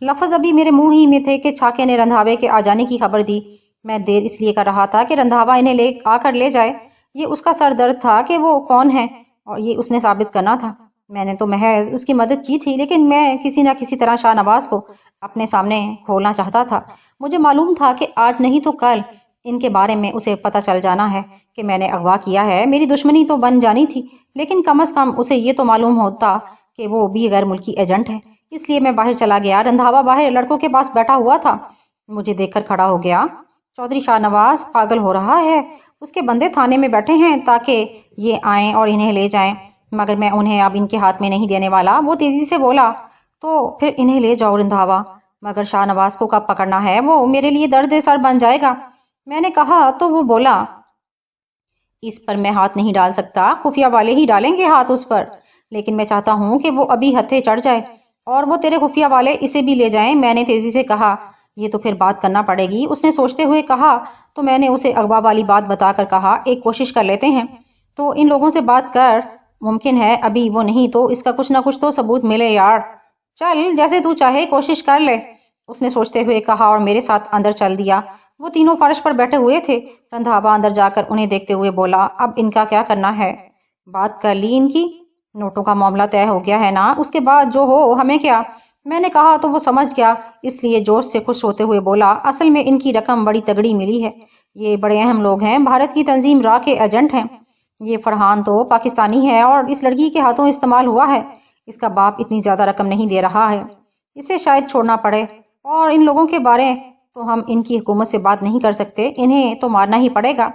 لفظ ابھی میرے منہ ہی میں تھے کہ چھاکے نے رندھاوے کے آ جانے کی خبر دی۔ میں دیر اس لیے کر رہا تھا کہ رندھاوا انہیں آ کر لے جائے، یہ اس کا سر درد تھا کہ وہ کون ہے اور یہ اس نے ثابت کرنا تھا۔ میں نے تو محض اس کی مدد کی تھی لیکن میں کسی نہ کسی طرح شاہ نواز کو اپنے سامنے کھولنا چاہتا تھا۔ مجھے معلوم تھا کہ آج نہیں تو کل ان کے بارے میں اسے پتہ چل جانا ہے کہ میں نے اغوا کیا ہے۔ میری دشمنی تو بن جانی تھی لیکن کم از کم اسے یہ تو معلوم ہوتا کہ وہ بھی غیر ملکی ایجنٹ ہے۔ اس لیے میں باہر چلا گیا۔ رندھاوا باہر لڑکوں کے پاس بیٹھا ہوا تھا، مجھے دیکھ کر کھڑا ہو گیا۔ چودھری شاہ نواز پاگل ہو رہا ہے، اس کے بندے تھانے میں بیٹھے ہیں تاکہ یہ آئیں اور انہیں لے جائیں، مگر میں انہیں اب ان کے ہاتھ میں نہیں دینے والا۔ وہ تیزی سے بولا، تو پھر انہیں لے جاؤ رندھاوا، مگر شاہ نواز کو کب پکڑنا ہے وہ میرے لیے درد سر بن جائے گا۔ میں نے کہا تو وہ بولا، اس پر میں ہاتھ نہیں ڈال سکتا، خفیہ والے ہی ڈالیں گے ہاتھ اس پر، لیکن میں چاہتا ہوں کہ وہ ابھی ہتھے چڑھ جائے اور وہ تیرے خفیہ والے اسے بھی لے جائیں۔ میں نے تیزی سے کہا، یہ تو پھر بات کرنا پڑے گی۔ اس نے سوچتے ہوئے کہا، تو میں نے اسے اغوا والی بات بتا کر کہا، ایک کوشش کر لیتے ہیں، تو ان لوگوں سے بات کر، ممکن ہے ابھی وہ نہیں تو اس کا کچھ نہ کچھ تو ثبوت ملے یار، چل جیسے تو چاہے کوشش کر لے، اس نے سوچتے ہوئے کہا اور میرے ساتھ اندر چل دیا۔ وہ تینوں فرش پر بیٹھے ہوئے تھے۔ رندھاوا اندر جا کر انہیں دیکھتے ہوئے بولا، اب ان کا کیا کرنا ہے؟ بات کر لی ان کی؟ نوٹوں کا معاملہ طے ہو گیا ہے نا، اس کے بعد جو ہو ہمیں کیا؟ میں نے کہا تو وہ سمجھ گیا، اس لیے جوش سے خوش ہوتے ہوئے بولا، اصل میں ان کی رقم بڑی تگڑی ملی ہے، یہ بڑے اہم لوگ ہیں، بھارت کی تنظیم را کے ایجنٹ ہیں، یہ فرحان تو پاکستانی ہے اور اس لڑکی کے ہاتھوں استعمال ہوا ہے. اس کا باپ اتنی زیادہ رقم نہیں دے رہا ہے. اسے شاید چھوڑنا پڑے. اور ان لوگوں کے بارے تو ہم ان کی حکومت سے بات نہیں کر سکتے. انہیں تو مارنا ہی پڑے گا.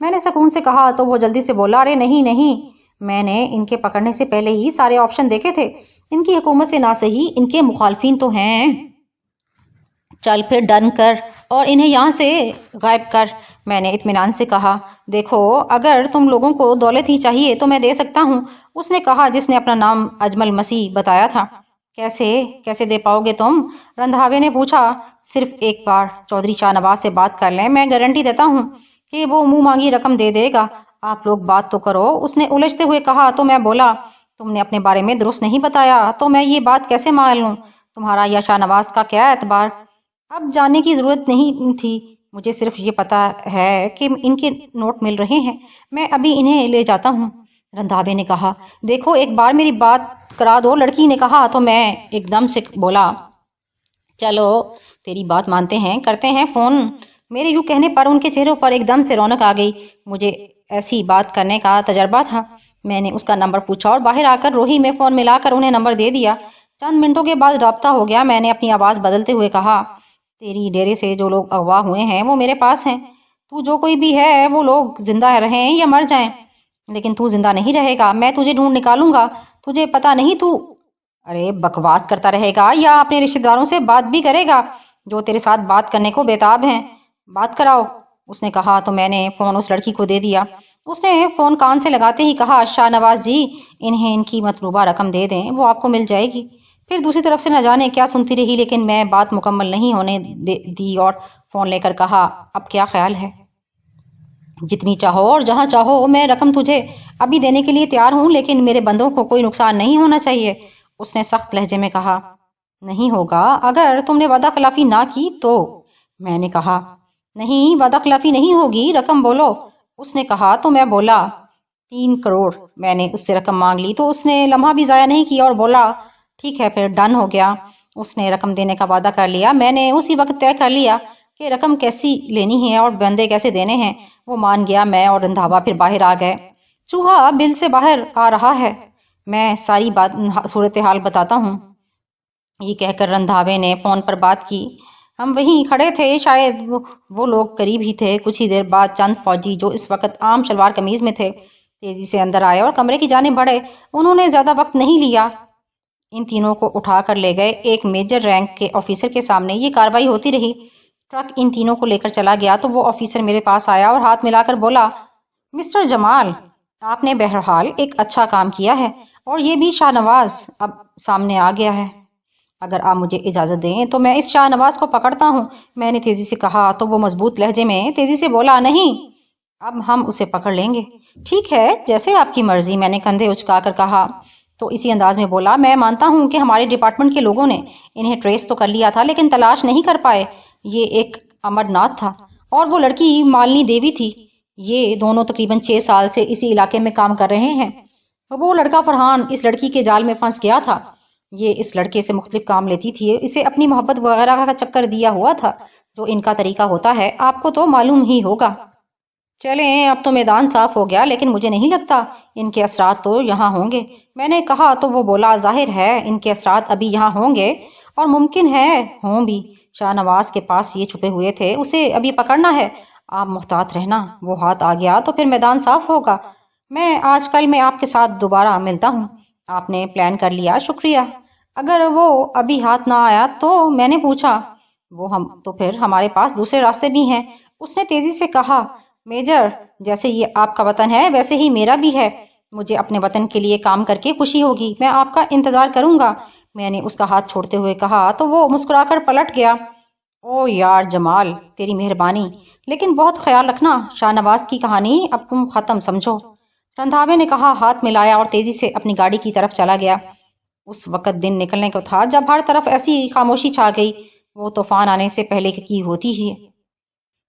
میں نے سکون سے کہا تو وہ جلدی سے بولا، ارے نہیں نہیں، میں نے ان کے پکڑنے سے پہلے ہی سارے آپشن دیکھے تھے. ان کی حکومت سے نہ صحیح ان کے مخالفین تو ہیں. چل پھر ڈن کر اور انہیں یہاں سے غائب کر. میں نے اطمینان سے کہا، دیکھو اگر تم لوگوں کو دولت ہی چاہیے تو میں دے سکتا ہوں. اس نے کہا جس نے اپنا نام اجمل مسیح بتایا تھا. کیسے دے پاؤ گے تم؟ رندھاوے نے پوچھا. صرف ایک بار چودھری شاہ نواز سے بات کر لیں، میں گارنٹی دیتا ہوں کہ وہ منہ مانگی رقم دے دے گا. آپ لوگ بات تو کرو. اس نے الجھتے ہوئے کہا. تو میں بولا، تم نے اپنے بارے میں درست نہیں بتایا تو میں یہ بات کیسے مان لوں؟ تمہارا یا شاہ نواز کا کیا اعتبار؟ اب جاننے کی ضرورت نہیں تھی. مجھے صرف یہ پتا ہے کہ ان کے نوٹ مل رہے ہیں. میں ابھی انہیں لے جاتا ہوں. رندھاوے نے کہا، دیکھو ایک بار میری بات کرا دو. لڑکی نے کہا. تو میں ایک دم سے بولا، چلو تیری بات مانتے ہیں، کرتے ہیں فون. میرے یوں کہنے پر ان کے چہروں پر ایک دم سے رونق آ گئی. مجھے ایسی بات کرنے کا تجربہ تھا. میں نے اس کا نمبر پوچھا اور باہر آ کر روہی میں فون ملا کر انہیں نمبر دے دیا. چند منٹوں کے بعد رابطہ ہو گیا. میں نے اپنی آواز بدلتے ہوئے کہا، تیری ڈیرے سے جو لوگ اغوا ہوئے ہیں وہ میرے پاس ہیں. تو جو کوئی بھی ہے وہ لوگ زندہ رہیں یا مر جائیں، لیکن تو زندہ نہیں رہے گا. میں تجھے ڈھونڈ نکالوں گا. تجھے پتا نہیں تو ارے بکواس کرتا رہے گا یا اپنے رشتہ داروں سے بات بھی کرے گا جو تیرے ساتھ بات کرنے کو بےتاب ہیں؟ بات کراؤ. اس نے کہا. تو میں نے فون اس لڑکی کو دے دیا. اس نے فون کان سے لگاتے ہی کہا، شاہ نواز جی، انہیں ان کی مطلوبہ رقم دے دیں، وہ آپ کو مل جائے گی. پھر دوسری طرف سے نہ جانے کیا سنتی رہی، لیکن میں بات مکمل نہیں ہونے دی اور فون لے کر کہا، اب کیا خیال ہے؟ جتنی چاہو اور جہاں چاہو. میں رقم تجھے ابھی دینے کے لیے تیار ہوں، لیکن میرے بندوں کو کوئی نقصان نہیں ہونا چاہیے. اس نے سخت لہجے میں کہا. نہیں ہوگا اگر تم نے وعدہ خلافی نہ کی تو. میں نے کہا، نہیں وعدہ خلافی نہیں ہوگی، رقم بولو. اس نے کہا. تو میں بولا، 3 کروڑ. میں نے اس سے رقم مانگ لی تو اس نے لمحہ بھی ضائع نہیں کیا اور بولا، ٹھیک ہے پھر ڈن ہو گیا. اس نے رقم دینے کا وعدہ کر لیا. میں نے اسی وقت طے کر لیا کہ رقم کیسی لینی ہے اور بندے کیسے دینے ہیں. وہ مان گیا. میں اور رندھاوا پھر باہر آ گئے. چوہا بل سے باہر آ رہا ہے، میں ساری صورتحال بتاتا ہوں. یہ کہہ کر رندھاوے نے فون پر بات کی. ہم وہیں کھڑے تھے، شاید وہ لوگ قریب ہی تھے. کچھ ہی دیر بعد چند فوجی جو اس وقت عام شلوار قمیض میں تھے تیزی سے اندر آئے اور کمرے کی جانب بڑھے. انہوں نے زیادہ وقت نہیں لیا. ان تینوں کو اٹھا کر لے گئے. ایک میجر رینک کے آفیسر کے سامنے یہ کاروائی ہوتی رہی. ٹرک ان تینوں کو لے کر چلا گیا تو وہ آفیسر میرے پاس آیا اور ہاتھ ملا کر بولا، مسٹر جمال، آپ نے بہرحال ایک اچھا کام کیا ہے اور یہ بھی شاہ نواز اب سامنے آ گیا ہے. اگر آپ مجھے اجازت دیں تو میں اس شاہ نواز کو پکڑتا ہوں. میں نے تیزی سے کہا تو وہ مضبوط لہجے میں تیزی سے بولا، نہیں، اب ہم اسے پکڑ لیں گے. ٹھیک ہے، جیسے آپ کی مرضی. میں نے کندھے اچکا کر کہا تو اسی انداز میں بولا، میں مانتا ہوں کہ ہمارے ڈپارٹمنٹ کے لوگوں نے انہیں ٹریس تو کر لیا تھا لیکن تلاش نہیں کر پائے. یہ ایک امر ناتھ تھا اور وہ لڑکی مالنی دیوی تھی. یہ دونوں تقریباً 6 سال سے اسی علاقے میں کام کر رہے ہیں. وہ لڑکا فرحان اس لڑکی کے جال میں پھنس گیا تھا. یہ اس لڑکے سے مختلف کام لیتی تھی. اسے اپنی محبت وغیرہ کا چکر دیا ہوا تھا جو ان کا طریقہ ہوتا ہے. آپ کو تو معلوم ہی ہوگا. چلیں اب تو میدان صاف ہو گیا، لیکن مجھے نہیں لگتا ان کے اثرات تو یہاں ہوں گے. میں نے کہا تو وہ بولا، ظاہر ہے ان کے اثرات ابھی یہاں ہوں گے اور ممکن ہے ہوں بھی. شاہ نواز کے پاس یہ چھپے ہوئے تھے، اسے ابھی پکڑنا ہے. آپ محتاط رہنا، وہ ہاتھ آ گیا تو پھر میدان صاف ہوگا. میں آج کل میں آپ کے ساتھ دوبارہ ملتا ہوں. آپ نے پلان کر لیا، شکریہ. اگر وہ ابھی ہاتھ نہ آیا تو میں نے پوچھا، تو پھر ہمارے پاس دوسرے راستے بھی ہیں. اس نے تیزی سے کہا، میجر، جیسے یہ آپ کا وطن ہے ویسے ہی میرا بھی ہے. مجھے اپنے وطن کے لیے کام کر کے خوشی ہوگی. میں آپ کا انتظار کروں گا. میں نے اس کا ہاتھ چھوڑتے ہوئے کہا تو وہ مسکرا کر پلٹ گیا. او یار جمال، تیری مہربانی، لیکن بہت خیال رکھنا. شاہ نواز کی کہانی اب تم ختم سمجھو. رندھاوے نے کہا، ہاتھ ملایا اور تیزی سے اپنی گاڑی کی طرف چلا گیا. اس وقت دن نکلنے کو تھا جب ہر طرف ایسی خاموشی چھا گئی. وہ طوفان آنے سے پہلے کی ہوتی ہی.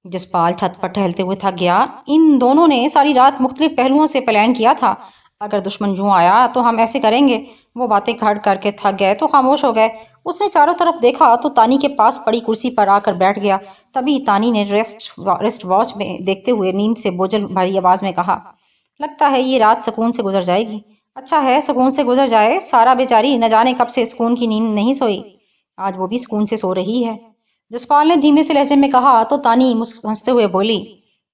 جسپال چھت پر ٹہلتے ہوئے تھک گیا. ان دونوں نے ساری رات مختلف پہلوؤں سے پلان کیا تھا. اگر دشمن یوں آیا تو ہم ایسے کریں گے. وہ باتیں کر کے تھک گئے تو خاموش ہو گئے. اس نے چاروں طرف دیکھا تو تانی کے پاس پڑی کرسی پر آ کر بیٹھ گیا. تبھی تانی نے ریسٹ واچ میں دیکھتے ہوئے نیند سے بوجھل بھری آواز میں کہا، लगता है ये रात सुकून से गुजर जाएगी। अच्छा है सुकून से गुजर जाए, सारा बेचारी न जाने कब से सुकून की नींद नहीं सोई, आज वो भी सुकून से सो रही है। जसपाल ने धीमे से लहजे में कहा तो तानी हंसते हुए बोली,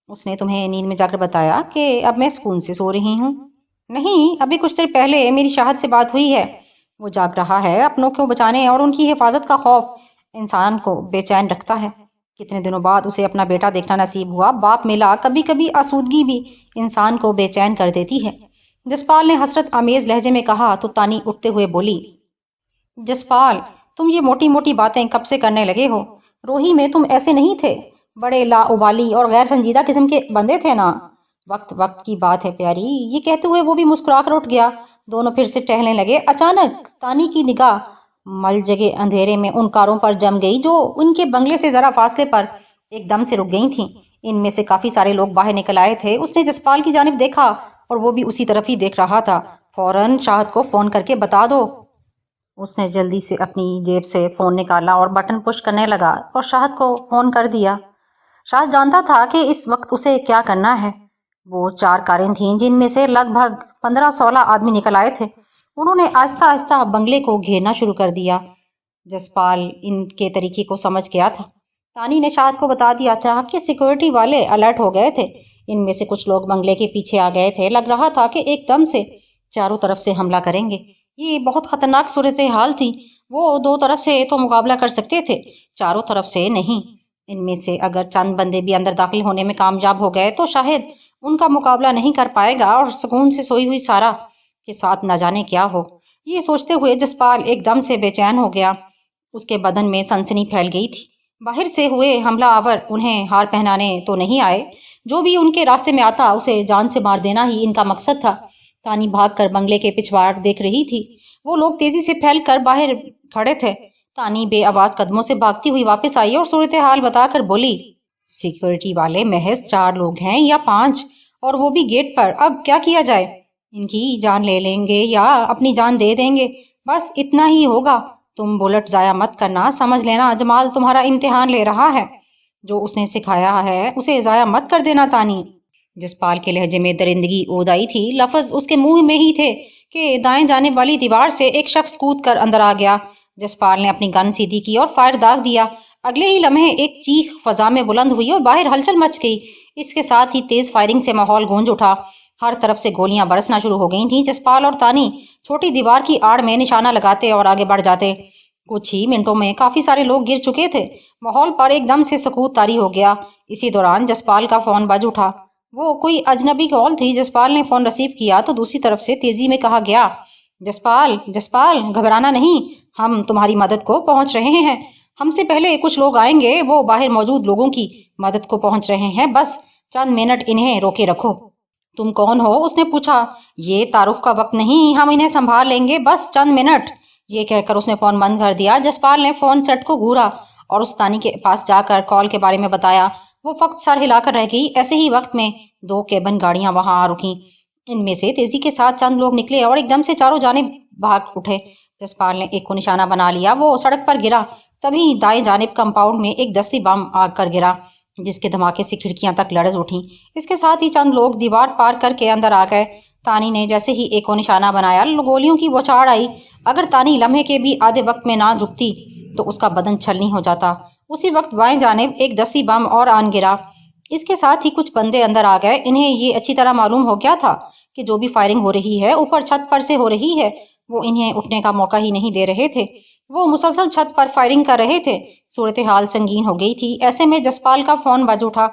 उसने तुम्हें नींद में जाकर बताया कि अब मैं सुकून से सो रही हूँ? नहीं, अभी कुछ देर पहले मेरी शाहद से बात हुई है। वो जाग रहा है। अपनों को बचाने और उनकी हिफाजत का खौफ इंसान को बेचैन रखता है। कितने दिनों बाद उसे अपना बेटा देखना नसीब हुआ। बाप मिला, कभी कभी आसूदगी भी इंसान को बेचैन कर देती है। जसपाल ने हसरत आमेज लहजे में कहा तो तानी उठते हुए बोली, जसपाल तुम ये मोटी मोटी बातें कब से करने लगे हो? रोही में तुम ऐसे नहीं थे, बड़े लाउबाली और गैर संजीदा किस्म के बंदे थे ना। वक्त वक्त की बात है प्यारी। ये कहते हुए वो भी मुस्कुरा कर उठ गया। दोनों फिर से टहलने लगे। अचानक तानी की निगाह मल जगे अंधेरे में उन कारों पर जम गई जो उनके बंगले से जरा फासले पर एकदम से रुक गई थीं। इनमें से काफी सारे लोग बाहर निकल आए थे। उसने जसपाल की जानिब देखा और वो भी उसी तरफ ही देख रहा था। फौरन शाहद को फोन करके बता दो। उसने जल्दी से अपनी जेब से फोन निकाला और बटन पुश करने लगा और शाहद को फोन कर दिया। शाहद जानता था कि इस वक्त उसे क्या करना है। वो 4 कारें थीं जिनमें से लगभग 15-16 आदमी निकल आए थे। उन्होंने आहिस्ता आहिस्ता बंगले को घेरना शुरू कर दिया। जसपाल इनके तरीके को समझ गया था। तानी ने शाहद को बता दिया था कि सिक्योरिटी वाले अलर्ट हो गए थे। इनमें से कुछ लोग बंगले के पीछे आ गए थे। लग रहा था कि एकदम से चारों तरफ से हमला करेंगे। ये बहुत खतरनाक सूरत हाल थी। वो 2 तरफ से तो मुकाबला कर सकते थे, चारों तरफ से नहीं। इनमें से अगर चंद बंदे भी अंदर दाखिल होने में कामयाब हो गए तो शायद उनका मुकाबला नहीं कर पाएगा और सुकून से सोई हुई सारा के साथ न जाने क्या हो। ये सोचते हुए जसपाल एकदम से बेचैन हो गया। उसके बदन में सनसनी फैल गई थी। बाहर से हुए हमलावर उन्हें हार पहनाने तो नहीं आए। जो भी उनके रास्ते में आता उसे जान से मार देना ही इनका मकसद था। तानी भागकर बंगले के पिछवाड़ देख रही थी। वो लोग तेजी से फैलकर बाहर खड़े थे। तानी बेआवाज कदमों से भागती हुई वापस आई और सूरत हाल बताकर बोली, सिक्योरिटी वाले महज 4 लोग हैं या 5, और वो भी गेट पर। अब क्या किया जाए? इनकी जान ले लेंगे या अपनी जान दे देंगे, बस इतना ही होगा। तुम बुलेट जाया मत करना, समझ लेना जमाल तुम्हारा इम्तिहान ले रहा है। जो उसने सिखाया है उसे जाया मत कर देना तानी। जसपाल के लहजे में दरिंदगी ओद आई थी। लफ्ज उसके मुंह में ही थे कि दाएं जाने वाली दीवार से एक शख्स कूद कर अंदर आ गया। जसपाल ने अपनी गन सीधी की और फायर दाग दिया। अगले ही लम्हे एक चीख फजा में बुलंद हुई और बाहर हलचल मच गई। इसके साथ ही तेज फायरिंग से माहौल गूंज उठा। हर तरफ से गोलियां बरसना शुरू हो गई थीं। जसपाल और तानी छोटी दीवार की आड़ में निशाना लगाते और आगे बढ़ जाते। कुछ ही मिनटों में काफी सारे लोग गिर चुके थे। माहौल पर एकदम से सकूत तारी हो गया। इसी दौरान जसपाल का फोन बज उठा। वो कोई अजनबी कॉल थी। जसपाल ने फोन रिसीव किया तो दूसरी तरफ से तेजी में कहा गया, जसपाल जसपाल घबराना नहीं, हम तुम्हारी मदद को पहुंच रहे हैं। हमसे पहले कुछ लोग आएंगे, वो बाहर मौजूद लोगों की मदद को पहुंच रहे हैं, बस चंद मिनट इन्हें रोके रखो। तुम कौन हो? उसने पूछा। ये तारुफ का वक्त नहीं, हम इन्हें संभाल लेंगे, बस चंद मिनट। ये कहकर उसने फोन बंद कर दिया। जसपाल ने फोन सेट को घूरा और उस तानी के पास जाकर कॉल के बारे में बताया। वो फक्त सर हिलाकर रह गई। ऐसे ही वक्त में 2 केबन गाड़ियां वहां आ रुकी। इनमें से तेजी के साथ चंद लोग निकले और एकदम से चारों जानिब भाग उठे। जसपाल ने एक को निशाना बना लिया। वो सड़क पर गिरा। तभी दाएं जानिब कंपाउंड में एक दस्ती बम आग कर गिरा, जिसके धमाके से खिड़कियां तक लड़ज उठी। इसके साथ ही चंद लोग दीवार पार करके अंदर आ गए। तानी ने जैसे ही एक को निशाना बनाया, गोलियों की बौछार आई। अगर तानी लम्हे के भी आधे वक्त में ना झुकती तो उसका बदन छलनी हो जाता। उसी वक्त बाएं जानिब एक दस्ती बम और आन गिरा। इसके साथ ही कुछ बंदे अंदर आ गए। इन्हें ये अच्छी तरह मालूम हो गया था कि जो भी फायरिंग हो रही है ऊपर छत पर से हो रही है। वो इन्हें उठने का मौका ही नहीं दे रहे थे। वो मुसलसल छत पर फायरिंग कर रहे थे। सूरत हाल संगीन हो गई थी। ऐसे में जसपाल का फोन बज उठा।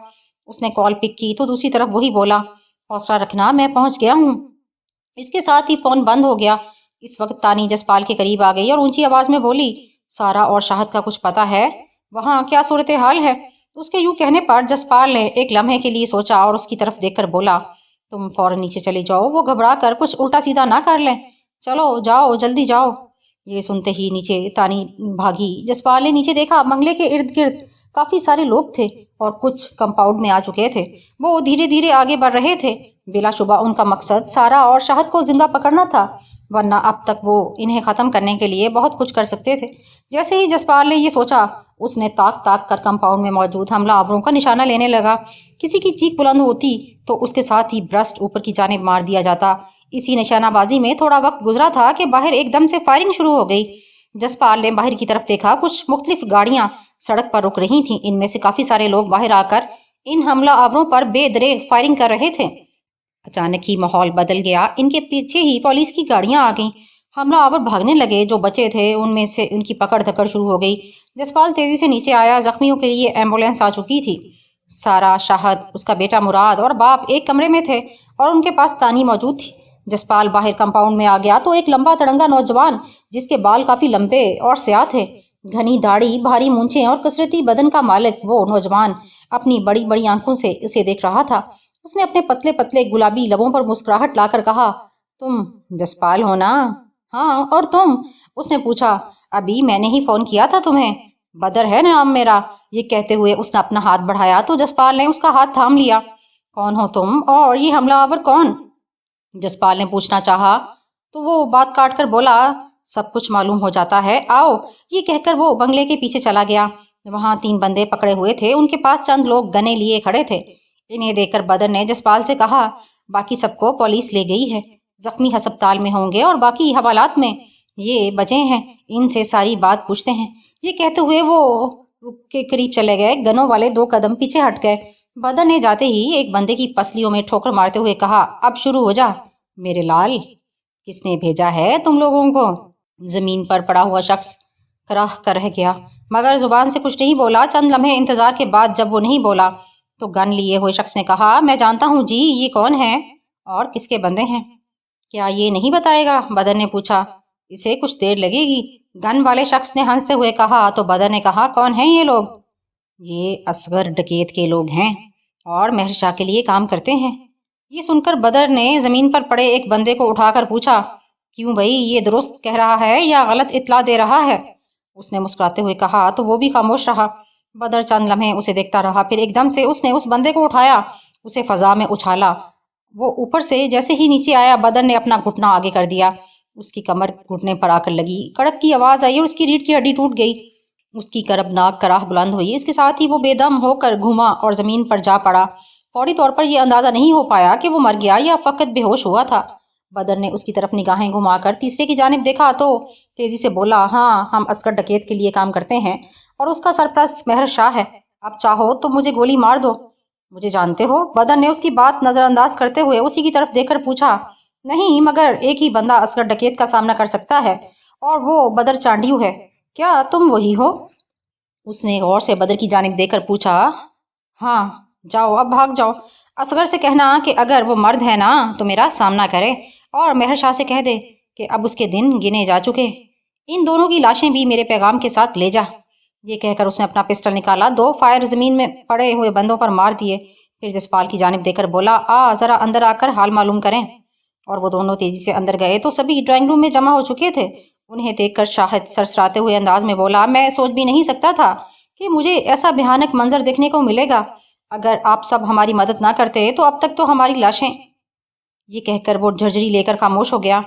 उसने कॉल पिक की तो दूसरी तरफ वही बोला, हौसला रखना, मैं पहुंच गया हूँ। इसके साथ ही फोन बंद हो गया। इस वक्त तानी जसपाल के करीब आ गई और ऊंची आवाज में बोली, सारा और शाहद का कुछ पता है? वहां क्या सूरत हाल है? उसके यूं कहने पर जसपाल ने एक लम्हे के लिए सोचा और उसकी तरफ देखकर बोला, तुम फौरन नीचे चली जाओ, वो घबरा कर कुछ उल्टा सीधा ना कर ले। चलो जाओ, जल्दी जाओ। ये सुनते ही नीचे तानी भागी। जसपाल ने नीचे देखा। बंगले के इर्द गिर्द काफी सारे लोग थे और कुछ कंपाउंड में आ चुके थे। वो धीरे धीरे आगे बढ़ रहे थे। बिलाशुबा उनका मकसद सारा और शाहद को जिंदा पकड़ना था। ورنہ अब तक वो इन्हें ख़त्म करने के लिए बहुत कुछ कर सकते थे। जैसे ही जसपाल ने ये सोचा, उसने ताक ताक कर कंपाउंड में मौजूद हमलावरों का निशाना लेने लगा। किसी की चीख बुलंद होती तो उसके साथ ही ब्रस्ट ऊपर की जानिब मार दिया जाता। इसी निशानाबाजी में थोड़ा वक्त गुजरा था कि बाहर एकदम से फायरिंग शुरू हो गई। जसपाल ने बाहर की तरफ देखा, कुछ मुख्तलिफ गाड़ियां सड़क पर रुक रही थीं। इनमें से काफी सारे लोग बाहर आकर इन हमलावरों पर बेदरेग फायरिंग कर रहे थे। अचानक ही माहौल बदल गया। इनके पीछे ही पुलिस की गाड़ियां आ गईं। हमलावर भागने लगे। जो बचे थे उनमें से उनकी पकड़ धकड़ शुरू हो गई। जसपाल तेजी से नीचे आया। जख्मियों के लिए एम्बुलेंस आ चुकी थी। सारा, शाहद, उसका बेटा मुराद और बाप एक कमरे में थे और उनके पास तानी मौजूद थी। जसपाल बाहर कंपाउंड में आ गया तो एक लंबा तड़ंगा नौजवान, जिसके बाल काफी लंबे और स्याह थे, घनी दाढ़ी, भारी मूंछें और कसरती बदन का मालिक, वो नौजवान अपनी बड़ी बड़ी आंखों से उसे देख रहा था। उसने अपने पतले पतले गुलाबी लबों पर मुस्कुराहट लाकर कहा, तुम जसपाल हो ना? हाँ, और तुम? उसने पूछा। अभी मैंने ही फोन किया था तुम्हें। बदर है नाम मेरा। ये कहते हुए उसने अपना हाथ बढ़ाया तो जसपाल ने उसका हाथ थाम लिया। कौन हो तुम और ये हमलावर कौन? जसपाल ने पूछना चाहा तो वो बात काट कर बोला, सब कुछ मालूम हो जाता है, आओ। ये कहकर वो बंगले के पीछे चला गया। वहां 3 बंदे पकड़े हुए थे। उनके पास चंद लोग गने लिए खड़े थे। इन्हें देखकर बदर ने जसपाल से कहा, बाकी सबको पुलिस ले गई है। जख्मी अस्पताल में होंगे और बाकी हवालात में। ये बचे हैं, इनसे सारी बात पूछते हैं। ये कहते हुए वो के करीब चले गए। गनों वाले 2 कदम पीछे हट गए। बदर ने जाते ही एक बंदे की पसलियों में ठोकर मारते हुए कहा, अब शुरू हो जा मेरे लाल। किसने भेजा है तुम लोगों को? जमीन पर पड़ा हुआ शख्स कराह कर रह गया, मगर जुबान से कुछ नहीं बोला। चंद लम्हे इंतजार के बाद जब वो नहीं बोला तो गन लिए हुए शख्स ने कहा, मैं जानता हूँ जी, ये कौन है और किसके बंदे हैं? क्या ये नहीं बताएगा? बदर ने पूछा। इसे कुछ देर लगेगी, गन वाले शख्स ने हंसते हुए कहा। तो बदर ने कहा, कौन हैं ये लोग? ये असगर डकैत के लोग हैं और मेहर शाह के लिए काम करते हैं। ये सुनकर बदर ने जमीन पर पड़े एक बंदे को उठाकर पूछा, क्यों भाई, ये दुरुस्त कह रहा है या गलत इत्तला दे रहा है? उसने मुस्कुराते हुए कहा। तो वो भी खामोश रहा। बदर चंद लम्हे उसे देखता रहा। फिर एकदम से उसने उस बंदे को उठाया, उसे फजा में उछाला। वो ऊपर से जैसे ही नीचे आया, बदर ने अपना घुटना आगे कर दिया। उसकी कमर घुटने पर आकर लगी। कड़क की आवाज आई और उसकी रीढ़ की हड्डी टूट गई। उसकी करबनाक कराह बुलंद हुई। इसके साथ ही वो बेदम होकर घूमा और जमीन पर जा पड़ा। फौरी तौर पर यह अंदाजा नहीं हो पाया कि वो मर गया या फकत बेहोश हुआ था। बदर ने उसकी तरफ निगाहें घुमाकर तीसरे की जानिब देखा तो तेजी से बोला, हाँ, हम असगर डकैत के लिए काम करते हैं और उसका सरपरस्त मेहर शाह है। अब चाहो तो मुझे गोली मार दो। मुझे जानते हो? बदर ने उसकी बात नजरअंदाज करते हुए उसी की तरफ देखकर पूछा। नहीं, मगर एक ही बंदा असगर डकैत का सामना कर सकता है और वो बदर चांडियो है। क्या तुम वही हो? उसने गौर से बदर की जानिब देखकर पूछा। हाँ, जाओ, अब भाग जाओ। असगर से कहना कि अगर वो मर्द है ना तो मेरा सामना करे और मेहर शाह से कह दे कि अब उसके दिन गिने जा चुके। इन दोनों की लाशें भी मेरे पैगाम के साथ ले जा। ये कहकर उसने अपना पिस्टल निकाला। 2 फायर जमीन में पड़े हुए बंदों पर मार दिए। फिर जसपाल की जानिब देकर बोला, आ जरा अंदर आकर हाल मालूम करें। और वो दोनों तेजी से अंदर गए तो सभी ड्राइंग रूम में जमा हो चुके थे। उन्हें देखकर शाहिद सरसराते हुए अंदाज में बोला, मैं सोच भी नहीं सकता था कि मुझे ऐसा भयानक मंजर देखने को मिलेगा। अगर आप सब हमारी मदद ना करते तो अब तक तो हमारी लाशें। ये कहकर वो झरझरी लेकर खामोश हो गया।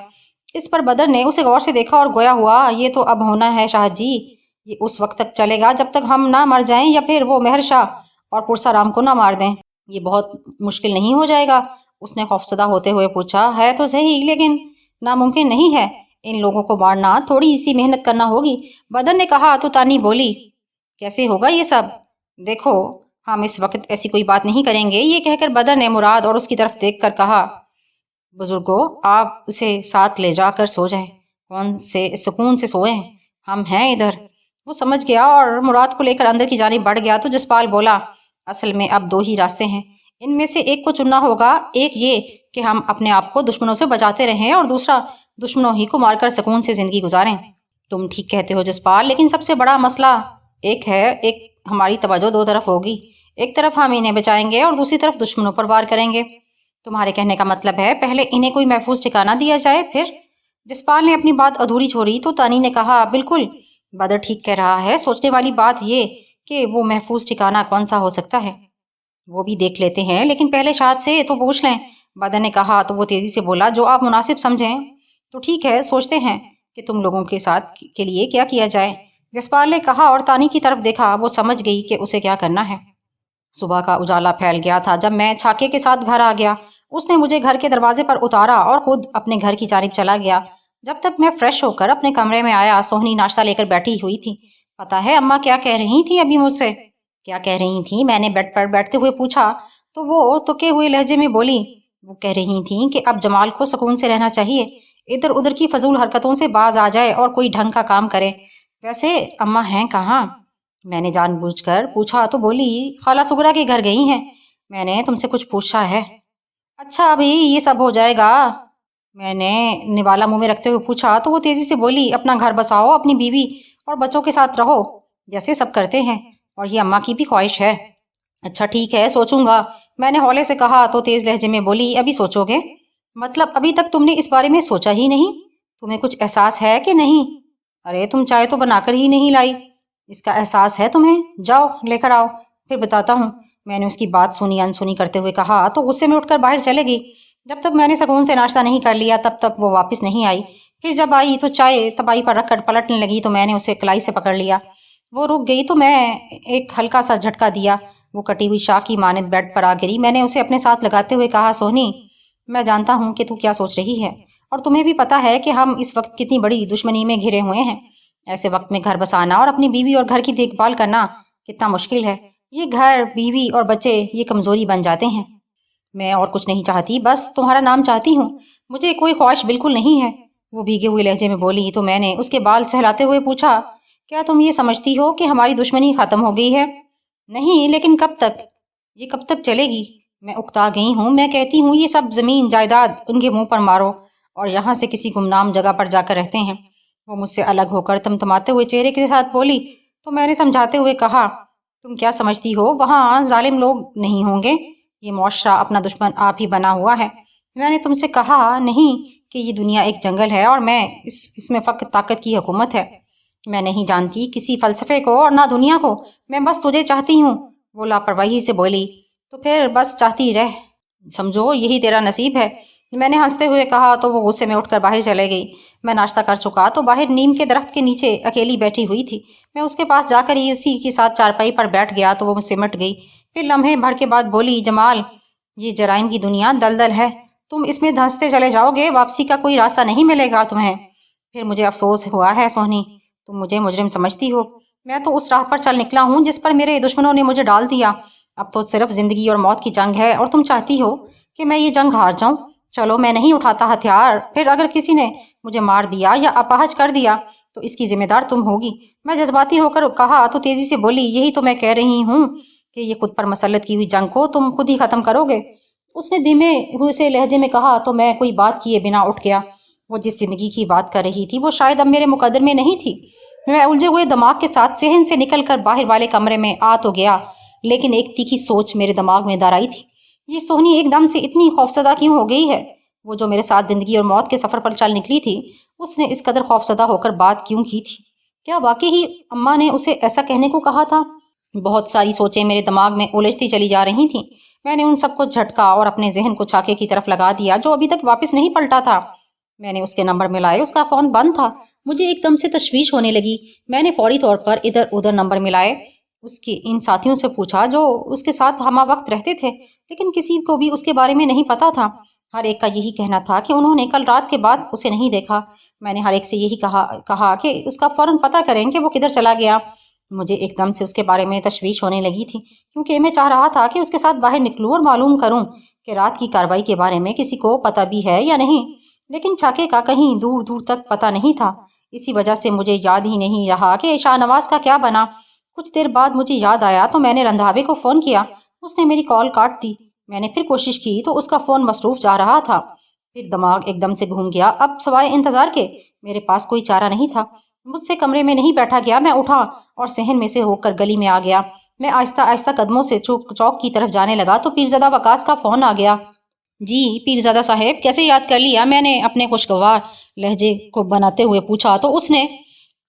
इस पर बदर ने उसे गौर से देखा और गोया हुआ, ये तो अब होना है शाहद जी। ये उस वक्त तक चलेगा जब तक हम ना मर जाएं या फिर वो मेहर शाह और पुरसाराम को ना मार दें। ये बहुत मुश्किल नहीं हो जाएगा? उसने खौफसदा होते हुए पूछा। है तो सही, लेकिन नामुमकिन नहीं है। इन लोगों को मारना थोड़ी सी मेहनत करना होगी। बदर ने कहा तो तानी बोली, कैसे होगा ये सब? देखो, हम इस वक्त ऐसी कोई बात नहीं करेंगे। ये कहकर बदर ने मुराद और उसकी तरफ देखकर कहा, बुजुर्गों, आप उसे साथ ले जाकर सो जाएं, कौन से सुकून से सोएं, हम हैं इधर। वो समझ गया और मुराद को लेकर अंदर की जानिब बढ़ गया तो जसपाल बोला, असल में अब 2 ही रास्ते हैं, इनमें से एक को चुनना होगा। एक ये कि हम अपने आप को दुश्मनों से बचाते रहें और दूसरा दुश्मनों ही को मारकर सुकून से जिंदगी गुजारें। तुम ठीक कहते हो जसपाल, लेकिन सबसे बड़ा मसला एक है। एक हमारी तवज्जो 2 तरफ होगी। एक तरफ हम इन्हें बचाएंगे और दूसरी तरफ दुश्मनों पर वार करेंगे। तुम्हारे कहने का मतलब है पहले इन्हें कोई महफूज ठिकाना दिया जाए, फिर? जसपाल ने अपनी बात अधूरी छोड़ी तो तानी ने कहा, बिल्कुल, बदर ठीक कह रहा है। सोचने वाली बात ये कि वो महफूज ठिकाना कौन सा हो सकता है, वो भी देख लेते हैं, लेकिन पहले शाद से तो पूछ लें। बदर ने कहा तो वो तेजी से बोला, जो आप मुनासिब समझें। तो ठीक है, सोचते हैं कि तुम लोगों के साथ के लिए क्या किया जाए। जसपाल ने कहा और तानी की तरफ देखा। वो समझ गई कि उसे क्या करना है। सुबह का उजाला फैल गया था जब मैं छाके के साथ घर आ गया। उसने मुझे घर के दरवाजे पर उतारा और खुद अपने घर की जानिब चला गया। जब तक मैं फ्रेश होकर अपने कमरे में आया, सोहनी नाश्ता लेकर बैठी हुई थी। पता है अम्मा क्या कह रही थी अभी मुझसे? क्या कह रही थी? मैंने बेड पर बैठते हुए पूछा तो वो तुके हुए लहजे में बोली। वो कह रही थी कि अब जमाल को सुकून से रहना चाहिए, इधर उधर की फजूल हरकतों से बाज आ जाए और कोई ढंग का काम करे। वैसे अम्मा हैं कहाँ? मैंने जानबूझकर पूछा तो बोली खाला सुगरा के घर गई हैं। मैंने तुमसे कुछ पूछा है? अच्छा अभी ये सब हो जाएगा? मैंने निवाला मुंह में रखते हुए पूछा तो वो तेजी से बोली अपना घर बसाओ, अपनी बीवी और बच्चों के साथ रहो जैसे सब करते हैं, और ये अम्मा की भी ख्वाहिश है। अच्छा ठीक है, सोचूंगा, मैंने हौले से कहा तो तेज लहजे में बोली अभी सोचोगे? मतलब अभी तक तुमने इस बारे में सोचा ही नहीं? तुम्हें कुछ एहसास है कि नहीं? अरे तुम चाय तो बनाकर ही नहीं लाई, इसका एहसास है तुम्हें? जाओ लेकर आओ, फिर बताता हूँ। मैंने उसकी बात सुनी अनसुनी करते हुए कहा तो गुस्से में उठकर बाहर चले गई। जब तक मैंने सुकून से नाश्ता नहीं कर लिया तब तक वो वापस नहीं आई। फिर जब आई तो चाय तबाई पर रखकर पलटने लगी तो मैंने उसे कलाई से पकड़ लिया। वो रुक गई तो मैं एक हल्का सा झटका दिया। वो कटी हुई शाख की मानद बेड पर आ गिरी। मैंने उसे अपने साथ लगाते हुए कहा सोहनी, मैं जानता हूँ कि तू क्या सोच रही है और तुम्हें भी पता है कि हम इस वक्त कितनी बड़ी दुश्मनी में घिरे हुए हैं। ऐसे वक्त में घर बसाना और अपनी बीवी और घर की देखभाल करना कितना मुश्किल है। ये घर, बीवी और बच्चे ये कमजोरी बन जाते हैं। मैं और कुछ नहीं चाहती, बस तुम्हारा नाम चाहती हूँ। मुझे कोई ख्वाहिश बिल्कुल नहीं है। वो भीगे हुए लहजे में बोली तो मैंने उसके बाल सहलाते हुए पूछा, क्या तुम ये समझती हो कि हमारी दुश्मनी खत्म हो गई है? नहीं, लेकिन कब तक? ये कब तक चलेगी? मैं उकता गई हूँ। मैं कहती हूँ ये सब जमीन जायदाद उनके मुंह पर मारो और यहाँ से किसी गुमनाम जगह पर जाकर रहते हैं। वो मुझसे अलग होकर तमतमाते हुए चेहरे के साथ बोली तो मैंने समझाते हुए कहा, तुम क्या समझती हो वहाँ जालिम लोग नहीं होंगे? ये मुआशरा अपना दुश्मन आप ही बना हुआ है। मैंने तुमसे कहा नहीं कि ये दुनिया एक जंगल है और मैं इसमें फकत ताकत की हुकूमत है। मैं नहीं जानती किसी फलसफे को और ना दुनिया को। मैं बस तुझे चाहती हूँ। वो लापरवाही से बोली तो फिर बस चाहती रह, समझो यही तेरा नसीब है। मैंने हंसते हुए कहा तो वो गुस्से में उठकर बाहर चले गई। मैं नाश्ता कर चुका तो बाहर नीम के दरख्त के नीचे अकेली बैठी हुई थी। मैं उसके पास जाकर ही उसी के साथ चारपाई पर बैठ गया तो वो मुझसे सिमट गई। फिर लम्हे भर के बाद बोली, जमाल, ये जराइम की दुनिया दलदल है, तुम इसमें धंसते चले जाओगे, वापसी का कोई रास्ता नहीं मिलेगा तुम्हें। फिर मुझे अफसोस हुआ है सोहनी, तुम मुझे मुजरिम समझती हो। मैं तो उस राह पर चल निकला हूँ जिस पर मेरे दुश्मनों ने मुझे डाल दिया। अब तो सिर्फ जिंदगी और मौत की जंग है और तुम चाहती हो कि मैं ये जंग हार जाऊं। चलो मैं नहीं उठाता हथियार, फिर अगर किसी ने मुझे मार दिया या अपाहज कर दिया तो इसकी जिम्मेदार तुम होगी। मैं जज्बाती होकर कहा तो तेजी से बोली, यही तो मैं कह रही हूँ कि ये खुद पर मसल्लत की हुई जंग को तुम खुद ही खत्म करोगे। उसने धीमे हुए से लहजे में कहा तो मैं कोई बात किए बिना उठ गया। वो जिस जिंदगी की बात कर रही थी वो शायद अब मेरे मुकद्दर में नहीं थी। मैं उलझे हुए दिमाग के साथ सहन से निकलकर बाहर वाले कमरे में आ तो गया, लेकिन एक तीखी सोच मेरे दिमाग में दर आई थी। ये सोहनी एकदम से इतनी खौफजदा क्यों हो गई है? वो जो मेरे साथ जिंदगी और मौत के सफर पर चल निकली थी, उसने इस कदर खौफजदा होकर बात क्यों की थी? क्या वाकई ही अम्मा ने उसे ऐसा कहने को कहा था? बहुत सारी सोचें मेरे दिमाग में उलझती चली जा रही थीं। मैंने उन सबको झटका और अपने जहन को छाके की तरफ लगा दिया जो अभी तक वापस नहीं पलटा था। मैंने उसके नंबर मिलाए, उसका फोन बंद था। मुझे एकदम से तशवीश होने लगी। मैंने फौरी तौर पर इधर उधर नंबर मिलाए, उसके इन साथियों से पूछा जो उसके साथ हमा वक्त रहते थे, लेकिन किसी को भी उसके बारे में नहीं पता था। हर एक का यही कहना था कि उन्होंने कल रात के बाद उसे नहीं देखा। मैंने हर एक से यही कहा कि उसका फौरन पता करें कि वो किधर चला गया। मुझे एकदम से उसके बारे में तशवीश होने लगी थी, क्योंकि मैं चाह रहा था कि उसके साथ बाहर निकलूं और मालूम करूं कि रात की कार्रवाई के बारे में किसी को पता भी है या नहीं। लेकिन छाके का कहीं दूर दूर तक पता नहीं था। इसी वजह से मुझे याद ही नहीं रहा कि शाहनवाज का क्या बना। कुछ देर बाद मुझे याद आया तो मैंने रंधावे को फोन किया। उसने मेरी कॉल काट दी। मैंने फिर कोशिश की तो उसका फोन मसरूफ जा रहा था। फिर दिमाग एकदम से घूम गया। अब सवाए इंतजार के मेरे पास कोई चारा नहीं था। मुझसे कमरे में नहीं बैठा गया। मैं उठा और सहन में से होकर गली में आ गया। मैं आहिस्ता आहिस्ता कदमों से चौक की तरफ जाने लगा तो पीरज़ादा वकास का फोन आ गया। जी पीरज़ादा साहेब, कैसे याद कर लिया? मैंने अपने खुशगवार लहजे को बनाते हुए पूछा तो उसने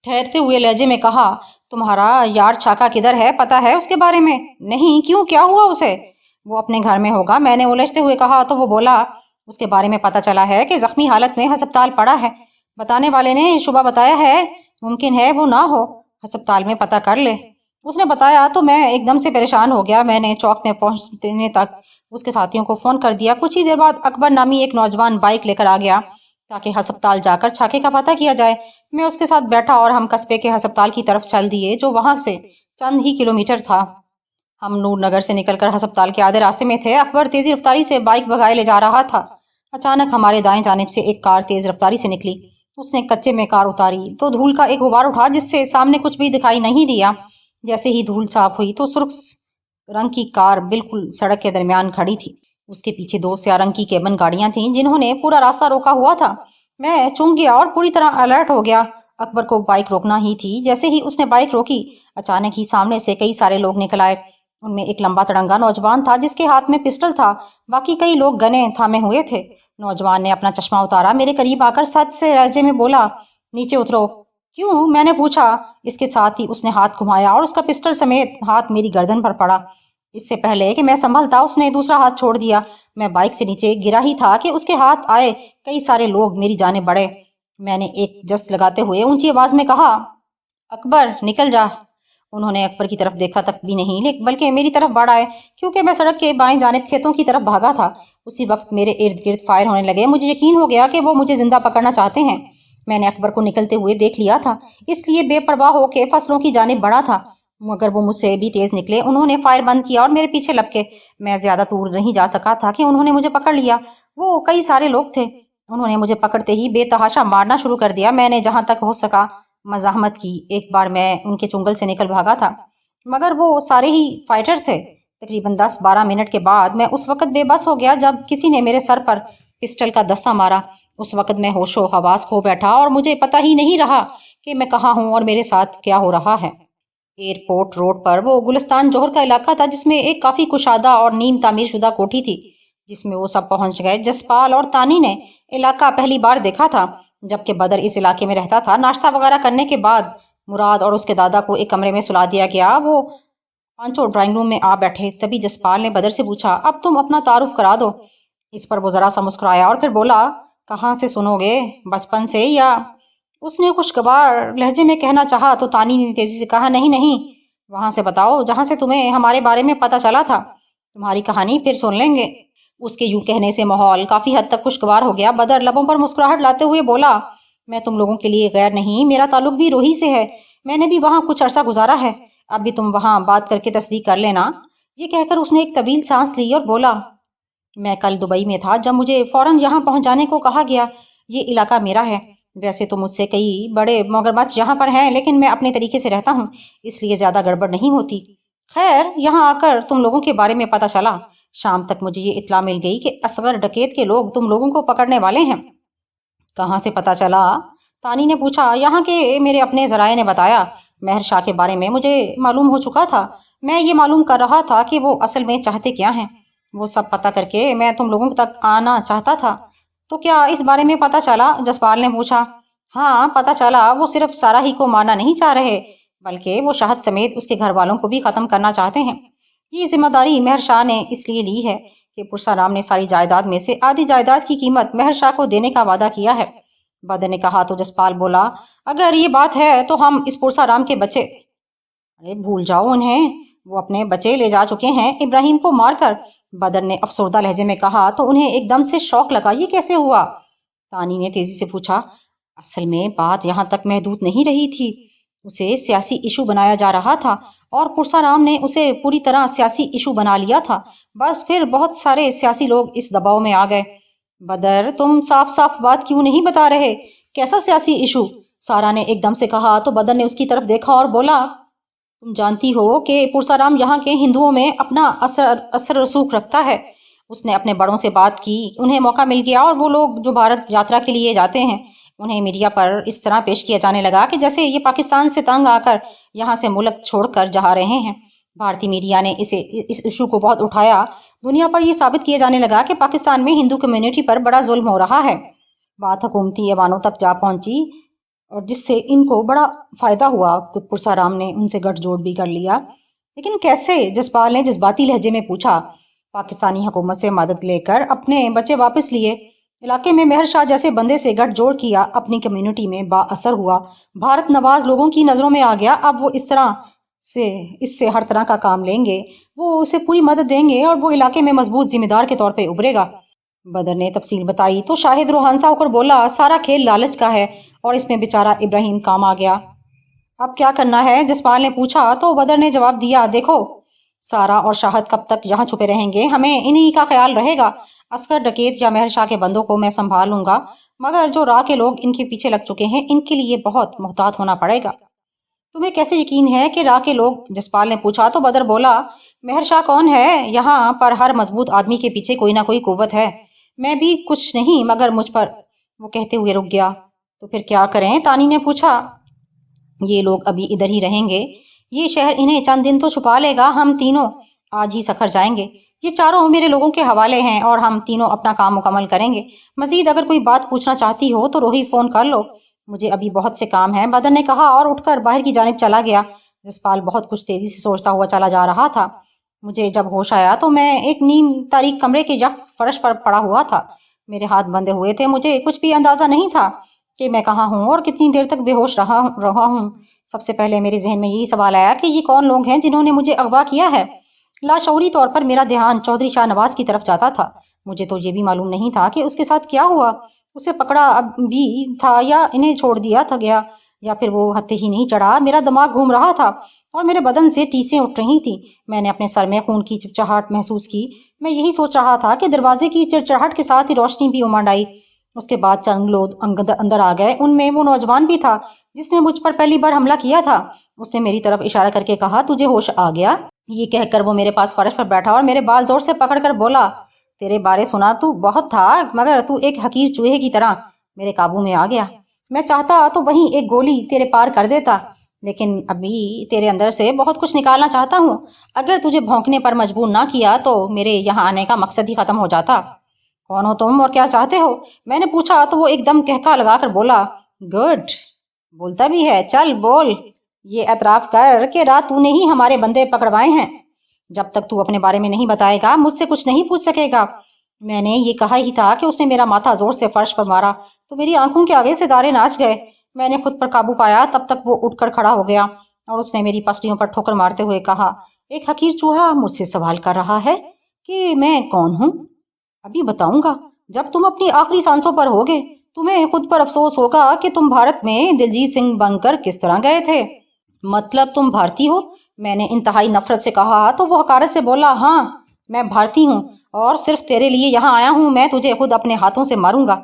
ठहरते हुए लहजे में कहा, तुम्हारा यार छाका किधर है? पता है उसके बारे में? नहीं, क्यों, क्या हुआ उसे? वो अपने घर में होगा, मैंने उलझते हुए कहा तो वो बोला, اس کے بارے میں پتہ چلا ہے کہ زخمی حالت میں ہسپتال پڑا ہے۔ بتانے والے نے شبہ بتایا ہے، ممکن ہے وہ نہ ہو، ہسپتال میں پتہ کر لے۔ اس نے بتایا تو میں ایک دم سے پریشان ہو گیا۔ میں نے چوک میں پہنچنے تک اس کے ساتھیوں کو فون کر دیا۔ کچھ ہی دیر بعد اکبر نامی ایک نوجوان بائک لے کر آ گیا تاکہ ہسپتال جا کر چھاکے کا پتہ کیا جائے۔ میں اس کے ساتھ بیٹھا اور ہم قصبے کے ہسپتال کی طرف چل دیے جو وہاں سے چند ہی کلومیٹر تھا۔ ہم نور نگر سے نکل کر ہسپتال کے آدھے راستے میں تھے۔ اکبر تیزی رفتاری سے بائک بھگائے لے جا رہا تھا۔ اچانک ہمارے دائیں جانب سے ایک کار تیز رفتاری سے نکلی۔ اس نے کچے میں کار اتاری تو دھول کا ایک غبار اٹھا جس سے سامنے کچھ بھی دکھائی نہیں دیا۔ جیسے ہی دھول صاف ہوئی تو سرخ رنگ کی کار بالکل سڑک کے درمیان کھڑی تھی۔ اس کے پیچھے دو سیاہ رنگ کی کیبن گاڑیاں تھیں جنہوں نے پورا راستہ روکا ہوا تھا۔ میں چونک گیا اور پوری طرح الرٹ ہو گیا۔ اکبر کو بائک روکنا ہی تھی۔ جیسے ہی اس نے بائک روکی اچانک ہی سامنے سے کئی سارے لوگ نکل آئے۔ ان میں ایک لمبا تڑنگا نوجوان تھا جس کے ہاتھ میں پسٹل تھا۔ باقی کئی لوگ گنے تھامے ہوئے تھے۔ نوجوان نے اپنا چشمہ اتارا، میرے قریب آ کر سچ سے لہجے میں بولا، نیچے اترو۔ کیوں؟ میں نے پوچھا۔ اس کے ساتھ ہی اس نے ہاتھ گھمایا اور اس کا پسٹل سمیت ہاتھ میری گردن پر پڑا۔ اس سے پہلے کہ میں سنبھلتا اس نے دوسرا ہاتھ چھوڑ دیا۔ میں بائک سے نیچے گرا ہی تھا کہ اس کے ہاتھ آئے کئی سارے لوگ میری جانب بڑھے۔ میں نے ایک جست لگاتے ہوئے اونچی آواز میں کہا، اکبر نکل جا۔ انہوں نے اکبر کی طرف دیکھا تک بھی نہیں بلکہ میری طرف بڑھ آئے کیونکہ میں سڑک کے بائیں جانب کھیتوں کی طرف بھاگا تھا۔ اسی وقت میرے ارد گرد فائر ہونے لگے۔ مجھے یقین ہو گیا کہ وہ مجھے زندہ پکڑنا چاہتے ہیں۔ میں نے اکبر کو نکلتے ہوئے دیکھ لیا تھا، اس لیے بے پرواہ ہو کے فصلوں کی جانب بڑھا تھا، مگر وہ مجھ سے بھی تیز نکلے۔ انہوں نے فائر بند کیا اور میرے پیچھے لپکے۔ میں زیادہ دور نہیں جا سکا تھا کہ انہوں نے مجھے پکڑ لیا۔ وہ کئی سارے لوگ تھے۔ انہوں نے مجھے پکڑتے ہی بے تحاشا مارنا شروع کر دیا۔ میں نے جہاں تک ہو سکا مزاحمت کی۔ ایک بار میں ان کے چنگل سے نکل بھاگا تھا مگر وہ سارے ہی فائٹر تھے۔ تقریباً 10-12 منٹ کے بعد میں اس وقت بے بس ہو گیا جب کسی نے میرے سر پر پسٹل کا دستہ مارا۔ اس وقت میں ہوش و حواس کھو بیٹھا اور مجھے پتہ ہی نہیں رہا کہ میں کہاں ہوں اور میرے ساتھ کیا ہو رہا ہے۔ ایئرپورٹ روڈ پر وہ گلستان جوہر کا علاقہ تھا جس میں ایک کافی کشادہ اور نیم تعمیر شدہ کوٹھی تھی جس میں وہ سب پہنچ گئے۔ جسپال اور تانی نے علاقہ پہلی بار دیکھا تھا جبکہ بدر اس علاقے میں رہتا تھا۔ ناشتہ وغیرہ کرنے کے بعد مراد اور اس کے دادا کو ایک کمرے میں سلا دیا گیا۔ وہ پانچوں ڈرائنگ روم میں آ بیٹھے۔ تبھی جسپال نے بدر سے پوچھا، اب تم اپنا تعارف کرا دو۔ اس پر وہ ذرا سا مسکرایا اور پھر بولا، کہاں سے سنو گے؟ بچپن سے یا؟ اس نے خوشگوار لہجے میں کہنا چاہا تو تانی نے تیزی سے کہا، نہیں، وہاں سے بتاؤ جہاں سے تمہیں ہمارے بارے میں پتہ چلا تھا۔ تمہاری کہانی پھر سن لیں گے۔ اس کے یوں کہنے سے ماحول کافی حد تک خوشگوار ہو گیا۔ بدر لبوں پر مسکراہٹ لاتے ہوئے بولا، میں تم لوگوں کے لیے غیر نہیں، میرا تعلق بھی روہی سے ہے۔ میں نے بھی وہاں کچھ عرصہ گزارا ہے۔ اب بھی تم وہاں بات کر کے تصدیق کر لینا۔ یہ کہہ کر اس نے ایک طویل سانس لی اور بولا، میں کل دبئی میں تھا جب مجھے فوراً یہاں پہنچ جانے کو کہا گیا۔ یہ علاقہ میرا ہے۔ ویسے تو مجھ سے کئی بڑے مگرمچھ یہاں پر ہیں لیکن میں اپنے طریقے سے رہتا ہوں اس لیے زیادہ گڑبڑ نہیں ہوتی۔ خیر یہاں آ کر تم لوگوں کے بارے میں پتہ چلا۔ شام تک مجھے یہ اطلاع مل گئی کہ اصغر ڈکیت کے لوگ تم لوگوں کو پکڑنے والے ہیں۔ کہاں سے پتہ چلا؟ تانی نے پوچھا۔ یہاں کے میرے اپنے ذرائع نے بتایا۔ مہر شاہ کے بارے میں مجھے معلوم ہو چکا تھا۔ میں یہ معلوم کر رہا تھا کہ وہ اصل میں چاہتے کیا ہیں۔ وہ سب پتہ کر کے میں تم لوگوں تک آنا چاہتا تھا۔ تو کیا اس بارے میں پتہ چلا؟ جسپال نے پوچھا۔ ہاں پتہ چلا۔ وہ صرف سارا ہی کو مارنا نہیں چاہ رہے بلکہ وہ شاہد سمیت اس کے گھر والوں کو بھی ختم کرنا چاہتے ہیں۔ یہ ذمہ داری مہر شاہ نے اس لیے لی ہے کہ پرسارام نے ساری جائیداد میں سے آدھی جائیداد کی قیمت مہر شاہ کو دینے کا وعدہ کیا ہے۔ بدر نے کہا تو جسپال بولا، اگر یہ بات ہے تو ہم اس پرسارام کے بچے، ارے بھول جاؤ انہیں، وہ اپنے بچے لے جا چکے ہیں ابراہیم کو مار کر۔ بدر نے افسردہ لہجے میں کہا تو انہیں ایک دم سے شوق لگا۔ یہ کیسے ہوا؟ تانی نے تیزی سے پوچھا۔ اصل میں بات یہاں تک محدود نہیں رہی تھی۔ اسے سیاسی ایشو بنایا جا رہا تھا اور پرسارام نے اسے پوری طرح سیاسی ایشو بنا لیا تھا۔ بس پھر بہت سارے سیاسی لوگ اس دباؤ میں آ گئے۔ بدر تم صاف بات کیوں نہیں بتا رہے؟ کیسا سیاسی ایشو؟ سارا نے ایک دم سے کہا تو بدر نے اس کی طرف دیکھا اور بولا، تم جانتی ہو کہ پرسارام یہاں کے ہندوؤں میں اپنا اثر رسوخ رکھتا ہے۔ اس نے اپنے بڑوں سے بات کی، انہیں موقع مل گیا اور وہ لوگ جو بھارت یاترا کے لیے جاتے ہیں انہیں میڈیا پر اس طرح پیش کیا جانے لگا کہ جیسے یہ پاکستان سے تنگ آ کر یہاں سے ملک چھوڑ کر جا رہے ہیں۔ بھارتی میڈیا نے اس ایشو کو بہت اٹھایا۔ دنیا پر یہ ثابت کیا جانے لگا کہ پاکستان میں ہندو کمیونٹی پر بڑا ظلم ہو رہا ہے۔ بات حکومتی ایوانوں تک جا پہنچی اور جس سے ان کو بڑا فائدہ ہوا۔ پرسارام نے ان سے گٹھ جوڑ بھی کر لیا۔ لیکن کیسے؟ جسپال نے جذباتی لہجے میں پوچھا۔ पाकिस्तानी हुकूमत से मदद लेकर अपने बच्चे वापस लिए। इलाके में मेहर शाह जैसे बंदे से गठजोड़ किया, अपनी कम्युनिटी में बाअसर हुआ, भारत नवाज लोगों की नज़रों में आ गया। अब वो इससे हर तरह का काम लेंगे, वो उसे पूरी मदद देंगे और वो इलाके में मजबूत जिम्मेदार के तौर पे उभरेगा। बदर ने तफसील बताई तो शाहिद रूहानसा होकर बोला, सारा खेल लालच का है और इसमें बेचारा इब्राहिम काम आ गया। अब क्या करना है, जसपाल ने पूछा तो बदर ने जवाब दिया, देखो सारा और शाहिद कब तक यहाँ छुपे रहेंगे, हमें इन्हीं का ख्याल रहेगा। अस्कर डकैत या मेहर शाह के बंदों को मैं संभाल लूंगा, मगर जो राह के लोग इनके पीछे लग चुके हैं इनके लिए बहुत मुहतात होना पड़ेगा। तुम्हें कैसे यकीन है कि राह के लोग? जसपाल ने पूछा तो बदर बोला, मेहर शाह कौन है, यहाँ पर हर मजबूत आदमी के पीछे कोई ना कोई कुव्वत है। मैं भी कुछ नहीं मगर मुझ पर। वो कहते हुए रुक गया। तो फिर क्या करें, तानी ने पूछा। ये लोग अभी इधर ही रहेंगे, ये शहर इन्हें चंद दिन तो छुपा लेगा। हम तीनों आज ही सखर जाएंगे, ये चारों मेरे लोगों के हवाले हैं और हम तीनों अपना काम मुकम्मल करेंगे। मजीद अगर कोई बात पूछना चाहती हो तो रोही फोन कर लो, मुझे अभी बहुत से काम है, बदर ने कहा और उठकर बाहर की जानिब चला गया। जसपाल बहुत कुछ तेजी से सोचता हुआ चला जा रहा था। मुझे जब होश आया तो मैं एक नीम तारीख कमरे के यक फर्श पर पड़ा हुआ था। मेरे हाथ बंधे हुए थे, मुझे कुछ भी अंदाजा नहीं था कि मैं कहाँ हूँ और कितनी देर तक बेहोश रहा हूँ। सबसे पहले मेरे जहन में यही सवाल आया कि ये कौन लोग हैं जिन्होंने मुझे अगवा किया है। लाशऊरी तौर पर मेरा ध्यान चौधरी शाहनवाज की तरफ जाता था। मुझे तो ये भी मालूम नहीं था कि उसके साथ क्या हुआ, उसे पकड़ा अब भी था या इन्हें छोड़ दिया था गया, या फिर वो हत्थे ही नहीं चढ़ा। मेरा दिमाग घूम रहा था और मेरे बदन से टीसें उठ रही थी। मैंने अपने सर में खून की चिपचिहाहट महसूस की। मैं यही सोच रहा था कि दरवाजे की चिड़चिड़ाहट के साथ ही रोशनी भी उमड़ आई। उसके बाद चंद लोग अंदर आ गए। उनमें वो नौजवान भी था जिसने मुझ पर पहली बार हमला किया था। उसने मेरी तरफ इशारा करके कहा, तुझे होश आ गया? ये कहकर वो मेरे पास फर्श पर बैठा और मेरे बाल जोर से पकड़कर बोला, तेरे बारे सुना तू बहुत था, मगर तू एक हकीर चूहे की तरह मेरे काबू में आ गया। मैं चाहता तो वहीं एक गोली तेरे पार कर देता, लेकिन अभी तेरे अंदर से बहुत कुछ निकालना चाहता हूँ। अगर तुझे भौंकने पर मजबूर ना किया तो मेरे यहाँ आने का मकसद ही खत्म हो जाता। कौन हो तुम और क्या चाहते हो? मैंने पूछा तो वो एकदम कहका लगाकर बोला, गुड, बोलता भी है, चल बोल, ये एतराफ कर कि रात तूने ही हमारे बंदे पकड़वाए हैं। जब तक तू अपने बारे में नहीं बताएगा मुझसे कुछ नहीं पूछ सकेगा। मैंने ये कहा ही था कि उसने मेरा माथा जोर से फर्श पर मारा तो मेरी आंखों के आगे सितारे नाच गए। मैंने खुद पर काबू पाया तब तक वो उठकर खड़ा हो गया और उसने मेरी पसलियों पर ठोकर मारते हुए कहा, एक हकीर चूहा मुझसे सवाल कर रहा है कि मैं कौन हूँ? अभी बताऊंगा, जब तुम अपनी आखिरी सांसों पर होगे। तुम्हें खुद पर अफसोस होगा कि तुम भारत में दिलजीत सिंह बनकर किस तरह गए थे। मतलब तुम भारतीय हो? मैंने इंतहाई नफरत से कहा तो वो हकारत से बोला, हाँ मैं भारतीय हूँ और सिर्फ तेरे लिए यहाँ आया हूँ। मैं तुझे खुद अपने हाथों से मारूंगा।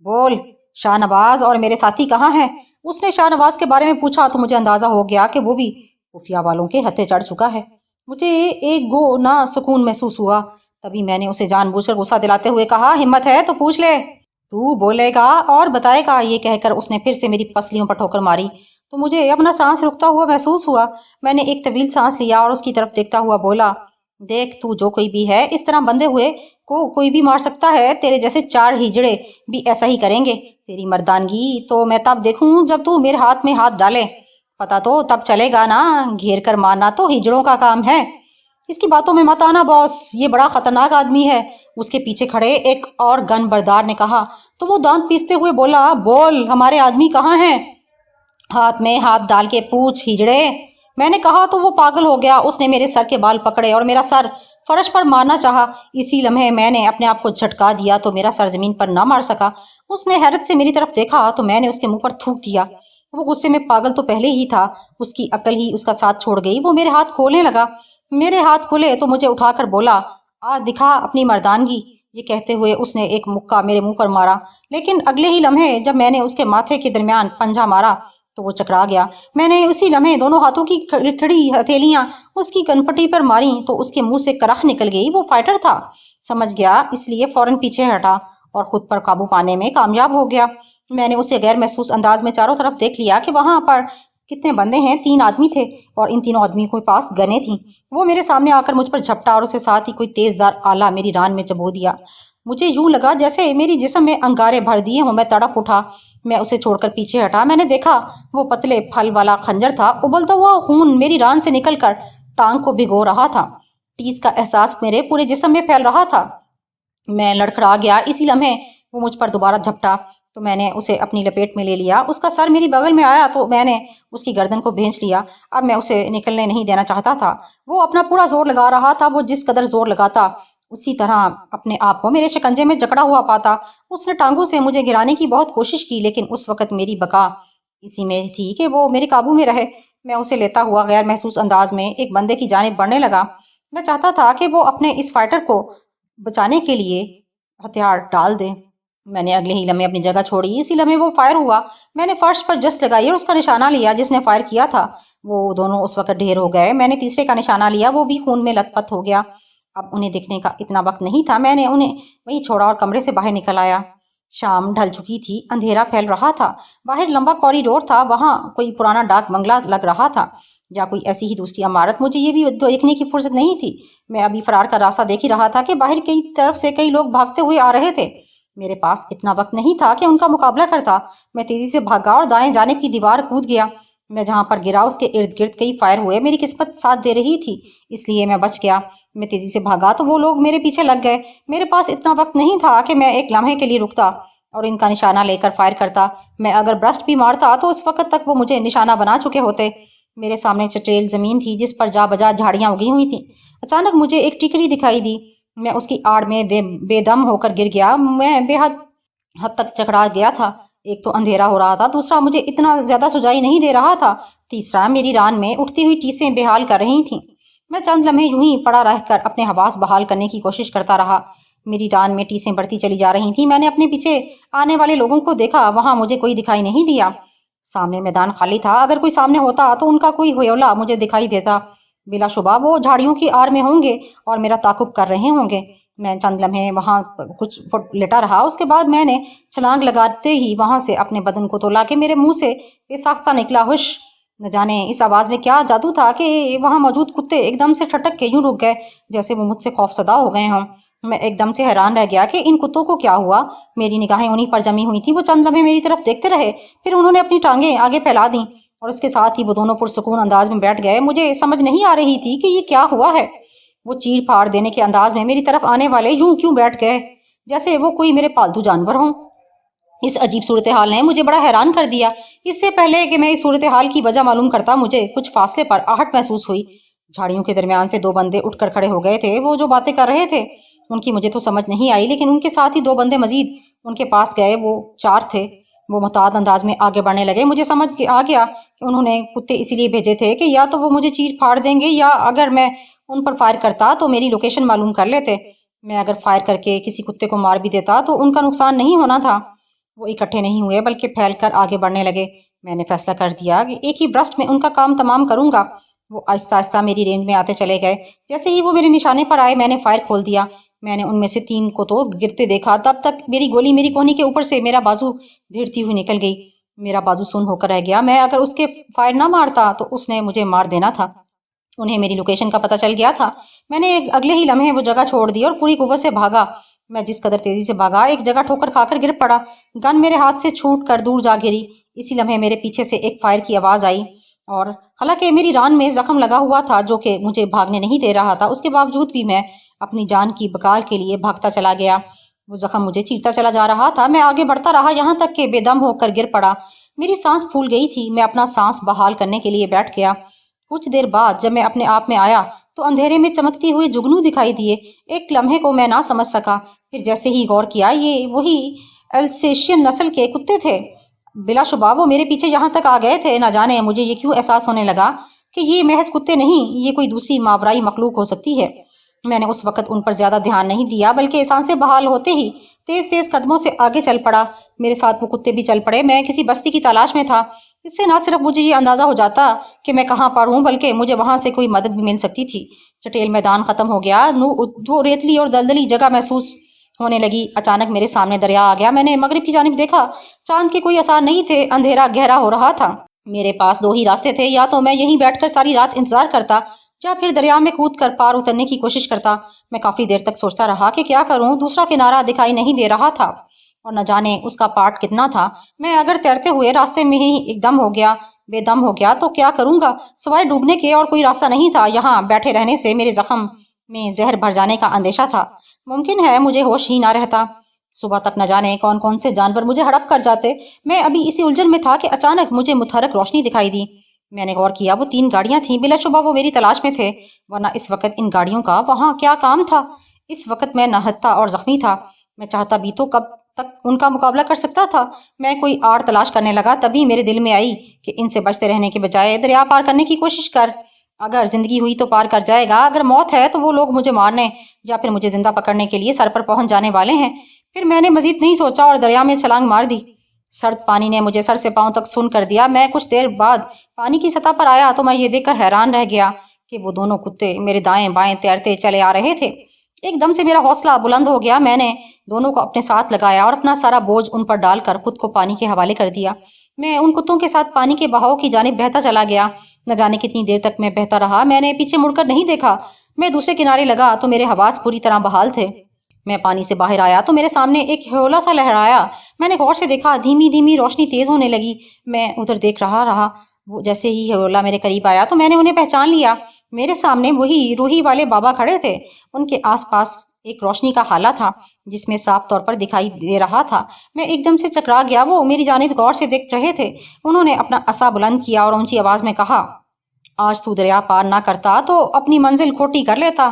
बोल, शाहनवाज और मेरे साथी कहाँ हैं? उसने शाहनवाज के बारे में पूछा तो मुझे अंदाजा हो गया कि वो भी खुफिया वालों के हत्थे चढ़ चुका है। मुझे एक गो ना सुकून महसूस हुआ। तभी मैंने उसे जानबूझकर गुस्सा दिलाते हुए कहा, हिम्मत है तो पूछ ले, तू बोलेगा और बताएगा। ये कहकर उसने फिर से मेरी पसलियों पर ठोकर मारी तो मुझे अपना सांस रुकता हुआ महसूस हुआ। मैंने एक तवील सांस लिया और उसकी तरफ देखता हुआ बोला, देख तू जो कोई भी है, इस तरह बंधे हुए को कोई भी मार सकता है। तेरे जैसे 4 हिजड़े भी ऐसा ही करेंगे। तेरी मर्दानगी तो मैं तब देखूं जब तू मेरे हाथ में हाथ डाले। पता तो तब चलेगा ना, घेर कर मारना तो हिजड़ों का काम है। इसकी बातों में मत आना बॉस, ये बड़ा खतरनाक आदमी है। उसके पीछे खड़े एक और गन बरदार ने कहा तो वो दांत पीसते हुए बोला, बोल हमारे आदमी कहाँ हैं? हाथ में हाथ डाल के पूछ हिजड़े। मैंने कहा तो वो पागल हो गया। उसने मेरे सर के बाल पकड़े और मेरा सर फर्श पर मारना चाहा। इसी लम्हे मैंने अपने आप को झटका दिया तो मेरा सर जमीन पर ना मार सका। उसने हैरत से मेरी तरफ देखा तो मैंने उसके मुंह पर थूक दिया। वो गुस्से में पागल तो पहले ही था, उसकी अकल ही उसका साथ छोड़ गई। वो मेरे हाथ खोलने लगा। मेरे हाथ खुले तो मुझे उठाकर बोला, आ दिखा अपनी मर्दानगी। ये कहते हुए उसने एक मुक्का मेरे मुंह पर मारा, लेकिन अगले ही लम्हे जब मैंने उसके माथे के दरमियान पंजा मारा तो वो चकरा गया। मैंने उसी लम्हे दोनों हाथों की खड़ी हथेलियां उसकी कनपटी पर मारी तो उसके मुंह से कराह निकल गई। वो फाइटर था, समझ गया, इसलिए फौरन पीछे हटा और खुद पर काबू पाने में कामयाब हो गया। मैंने उसे गैर महसूस अंदाज में चारों तरफ देख लिया कि वहां पर कितने बंदे हैं। 3 आदमी थे और इन तीनों आदमियों के पास गने थी। वो मेरे सामने आकर मुझ पर झपटा और उसके साथ ही कोई तेजदार आला मेरी रान में चबो दिया। मुझे यूं लगा जैसे मेरी जिस्म में अंगारे भर दिए हों। मैं तड़प उठा। मैं उसे छोड़कर पीछे हटा। मैंने देखा वो पतले फल वाला खंजर था। उबलता हुआ खून मेरी रान से निकलकर टांग को भिगो रहा था। टीस का एहसास मेरे पूरे जिस्म में फैल रहा था। मैं लड़खड़ा गया। इसी लम्हे वो मुझ पर दोबारा झपटा तो मैंने उसे अपनी लपेट में ले लिया। उसका सर मेरी बगल में आया तो मैंने उसकी गर्दन को भींच लिया। अब मैं उसे निकलने नहीं देना चाहता था। वो अपना पूरा जोर लगा रहा था। वो जिस कदर जोर लगाता उसी तरह अपने आप को मेरे शिकंजे में जकड़ा हुआ पाता। उसने टांगों से मुझे गिराने की बहुत कोशिश की, लेकिन उस वक्त मेरी बका इसी में थी कि वो मेरे काबू में रहे। मैं उसे लेता हुआ गैर महसूस अंदाज में एक बंदे की जानिब बढ़ने लगा। मैं चाहता था कि वो अपने इस फाइटर को बचाने के लिए हथियार डाल दे। मैंने अगले ही लम्हे अपनी जगह छोड़ी। इसी लम्हे वो फायर हुआ। मैंने फर्श पर जस्ट लगाई और उसका निशाना लिया। जिसने फायर किया था वो दोनों उस वक्त ढेर हो गए। मैंने तीसरे का निशाना लिया। वो भी खून में लथपथ हो गया। अब उन्हें देखने का इतना वक्त नहीं था। मैंने उन्हें वहीं छोड़ा और कमरे से बाहर निकल आया। शाम ढल चुकी थी। अंधेरा फैल रहा था। बाहर लंबा कॉरिडोर था। वहां कोई पुराना डाक बंगला लग रहा था या कोई ऐसी ही दूसरी इमारत। मुझे ये भी देखने की फुर्सत नहीं थी। मैं अभी फरार का रास्ता देख ही रहा था कि बाहर की तरफ से कई लोग भागते हुए आ रहे थे। मेरे पास इतना वक्त नहीं था कि उनका मुकाबला करता। मैं तेजी से भागा और दाएं जानिब की दीवार कूद गया। मैं जहां पर गिरा उसके इर्द गिर्द कई फायर हुए। मेरी किस्मत साथ दे रही थी, इसलिए मैं बच गया। मैं तेजी से भागा तो वो लोग मेरे पीछे लग गए। मेरे पास इतना वक्त नहीं था कि मैं एक लम्हे के लिए रुकता और इनका निशाना लेकर फायर करता। मैं अगर ब्रस्ट भी मारता तो उस वक्त तक वो मुझे निशाना बना चुके होते। मेरे सामने चटेल जमीन थी जिस पर जा बजा झाड़ियां उगी हुई थी। अचानक मुझे एक टिकरी दिखाई दी। मैं उसकी आड़ में बेदम होकर गिर गया। मैं बेहद हद तक चकरा गया था। एक तो अंधेरा हो रहा था, दूसरा मुझे इतना ज्यादा सुझाई नहीं दे रहा था, तीसरा मेरी रान में उठती हुई टीसें बेहाल कर रही थीं। मैं चंद लम्हे यूं ही पड़ा रहकर अपने हवास बहाल करने की कोशिश करता रहा। मेरी रान में टीसें बढ़ती चली जा रही थीं। मैंने अपने पीछे आने वाले लोगों को देखा। वहां मुझे कोई दिखाई नहीं दिया। सामने मैदान खाली था। अगर कोई सामने होता तो उनका कोई होयला मुझे दिखाई देता। बिलाशुबा वो झाड़ियों की आड़ में होंगे और मेरा ताकुब कर रहे होंगे। मैं चंद लम्हे वहां कुछ फुट लेटा रहा। उसके बाद मैंने छलांग लगाते ही वहां से अपने बदन को तोला कि मेरे मुंह से बेसाख्ता निकला, हुश। न जाने इस आवाज में क्या जादू था कि वहां मौजूद कुत्ते एकदम से ठटक के यूं रुक गए जैसे वो मुझसे खौफसदा हो गए हों। मैं एकदम से हैरान रह गया कि इन कुत्तों को क्या हुआ। मेरी निगाहें उन्हीं पर जमी हुई थी। वो चंद लम्हे मेरी तरफ देखते रहे, फिर उन्होंने अपनी टांगें आगे फैला दी और उसके साथ ही वो दोनों पुरसुकून अंदाज में बैठ गए। मुझे समझ नहीं आ रही थी कि ये क्या हुआ है। वो चीर फाड़ देने के अंदाज में मेरी तरफ आने वाले यूं क्यों बैठ गए, जैसे वो कोई मेरे पालतू जानवर हों। इस अजीब सूरत हाल ने मुझे बड़ा हैरान कर दिया। इससे पहले कि मैं इस सूरत हाल की वजह मालूम करता, मुझे कुछ फासले पर आहट महसूस हुई। झाड़ियों के दरमियान से दो बंदे उठकर खड़े हो गए थे। वो जो बातें कर रहे थे उनकी मुझे तो समझ नहीं आई, लेकिन उनके साथ ही दो बंदे मजीद उनके पास गए। वो चार थे। वो मुताद अंदाज में आगे बढ़ने लगे। मुझे समझ आ गया कि उन्होंने कुत्ते इसीलिए भेजे थे कि या तो वो मुझे चीर फाड़ देंगे या अगर मैं उन पर फायर करता तो मेरी लोकेशन मालूम कर लेते। मैं अगर फायर करके किसी कुत्ते को मार भी देता तो उनका नुकसान नहीं होना था। वो इकट्ठे नहीं हुए बल्कि फैलकर आगे बढ़ने लगे। मैंने फैसला कर दिया कि एक ही ब्रस्ट में उनका काम तमाम करूंगा। वो आहिस्ता आहिस्ता मेरी रेंज में आते चले गए। जैसे ही वो मेरे निशाने पर आए मैंने फायर खोल दिया। मैंने उनमें से तीन को तो गिरते देखा। तब तक मेरी गोली मेरी कोहनी के ऊपर से मेरा बाजू धीरती हुई निकल गई। मेरा बाजू सुन्न होकर रह गया। मैं अगर उसके फायर ना मारता तो उसने मुझे मार देना था। उन्हें मेरी लोकेशन का पता चल गया था। मैंने अगले ही लम्हे वो जगह छोड़ दी और पूरी कुव्वत से भागा। मैं जिस कदर तेजी से भागा, एक जगह ठोकर खाकर गिर पड़ा। गन मेरे हाथ से छूट कर दूर जा गिरी। इसी लम्हे मेरे पीछे से एक फायर की आवाज आई और हालांकि मेरी रान में जख्म लगा हुआ था जो कि मुझे भागने नहीं दे रहा था, उसके बावजूद भी मैं अपनी जान की बकाल के लिए भागता चला गया। वो जख्म मुझे चीरता चला जा रहा था। मैं आगे बढ़ता रहा यहाँ तक कि बेदम होकर गिर पड़ा। मेरी सांस फूल गई थी। मैं अपना सांस बहाल करने के लिए बैठ गया। कुछ देर बाद जब मैं अपने आप में आया तो अंधेरे में चमकती हुई जुगनू दिखाई दिए। एक लम्हे को मैं ना समझ सका, फिर जैसे ही गौर किया ये वही एल्सेशियन नस्ल के कुत्ते थे। बिलाशुबा वो मेरे पीछे यहाँ तक आ गए थे। न जाने मुझे ये क्यों एहसास होने लगा कि ये महज कुत्ते नहीं, ये कोई दूसरी मावराई मखलूक हो सकती है। मैंने उस वक्त उन पर ज्यादा ध्यान नहीं दिया बल्कि सांसें बहाल होते ही तेज तेज कदमों से आगे चल पड़ा। मेरे साथ वो कुत्ते भी चल पड़े। मैं किसी बस्ती की तलाश में था। इससे ना सिर्फ मुझे ये अंदाजा हो जाता कि मैं कहाँ पर हूँ बल्कि मुझे वहां से कोई मदद भी मिल सकती थी। चटेल मैदान खत्म हो गया। दो रेतली और दलदली जगह महसूस होने लगी। अचानक मेरे सामने दरिया आ गया। मैंने मगरिब की जानिब देखा। चांद के कोई आसार नहीं थे। अंधेरा गहरा हो रहा था। मेरे पास दो ही रास्ते थे, या तो मैं यहीं बैठकर सारी रात इंतजार करता या फिर दरिया में कूद कर पार उतरने की कोशिश करता। मैं काफी देर तक सोचता रहा कि क्या करूं। दूसरा किनारा दिखाई नहीं दे रहा था और न जाने उसका पाट कितना था। मैं अगर तैरते हुए रास्ते में ही एकदम हो गया, बेदम हो गया तो क्या करूंगा। सिवाय डूबने के और कोई रास्ता नहीं था। यहाँ बैठे रहने से मेरे जख्म में जहर भर जाने का अंदेशा था। मुमकिन है मुझे होश ही ना रहता। सुबह तक न जाने कौन कौन से जानवर मुझे हड़प कर जाते। मैं अभी इसी उलझन में था कि अचानक मुझे मुतहरक रोशनी दिखाई दी। मैंने गौर किया, वो 3 गाड़ियां थीं। बिलाशुबा वो मेरी तलाश में थे, वरना इस वक्त इन गाड़ियों का वहां क्या काम था। इस वक्त मैं नाहत्ता और जख्मी था। मैं चाहता भी तो कब तक उनका मुकाबला कर सकता था। मैं कोई आड़ तलाश करने लगा, तभी मेरे दिल में आई कि इनसे बचते रहने के बजाय दरिया पार करने की कोशिश कर। अगर जिंदगी हुई तो पार कर जाएगा, अगर मौत है तो वो लोग मुझे मारने या फिर मुझे जिंदा पकड़ने के लिए सर पर पहुंच जाने वाले हैं। फिर मैंने मजीद नहीं सोचा और दरिया में छलांग मार दी। सर्द पानी ने मुझे सर से पांव तक सून कर दिया। मैं कुछ देर बाद पानी की सतह पर आया तो मैं ये देखकर हैरान रह गया कि वो दोनों कुत्ते मेरे दाएं बाएं तैरते चले आ रहे थे। एकदम से मेरा हौसला बुलंद हो गया। मैंने दोनों को अपने साथ लगाया और अपना सारा बोझ उन पर डालकर खुद को पानी के हवाले कर दिया। मैं उन कुत्तों के साथ पानी के बहाव की जानिब बहता चला गया। न जाने कितनी देर तक मैं बहता रहा। मैंने पीछे मुड़कर नहीं देखा। मैं दूसरे किनारे लगा तो मेरे हवास पूरी तरह बहाल थे। मैं पानी से बाहर आया तो मेरे सामने एक ह्योला सा लहराया। मैंने गौर से देखा, धीमी धीमी रोशनी तेज होने लगी। मैं उधर देख रहा। वो जैसे ही ह्योला मेरे करीब आया तो मैंने उन्हें पहचान लिया। मेरे सामने वही रूही वाले बाबा खड़े थे। उनके आसपास एक रोशनी का हाला था जिसमें साफ तौर पर दिखाई दे रहा था। मैं एकदम से चकरा गया। वो मेरी जानिब गौर से देख रहे थे। उन्होंने अपना असा बुलंद किया और ऊंची आवाज में कहा, आज तू दरिया पार ना करता तो अपनी मंजिल खोटी कर लेता।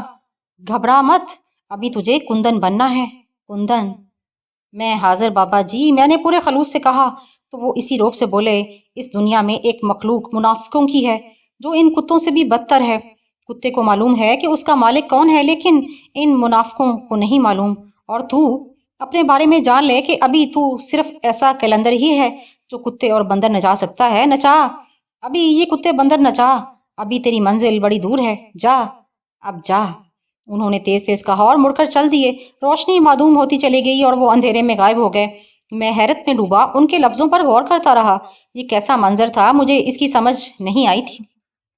घबरा मत, अभी तुझे कुंदन बनना है। कुंदन। मैं हाजिर बाबा जी, मैंने पूरे खलूस से कहा। तो वो इसी रोब से बोले, इस दुनिया में एक मखलूक मुनाफिकों की है जो इन कुत्तों से भी बदतर है। कुत्ते को मालूम है कि उसका मालिक कौन है, लेकिन इन मुनाफिकों को नहीं मालूम। और तू अपने बारे में जान ले कि अभी तू सिर्फ ऐसा कलंदर ही है जो कुत्ते और बंदर नचा सकता है। नचा अभी ये कुत्ते बंदर नचा। अभी तेरी मंजिल बड़ी दूर है। जा, अब जा। उन्होंने तेज तेज कहा और मुड़कर चल दिए। रोशनी मादूम होती चली गई और वो अंधेरे में गायब हो गए। मैं हैरत में डूबा उनके लफ्जों पर गौर करता रहा। ये कैसा मंजर था, मुझे इसकी समझ नहीं आई थी।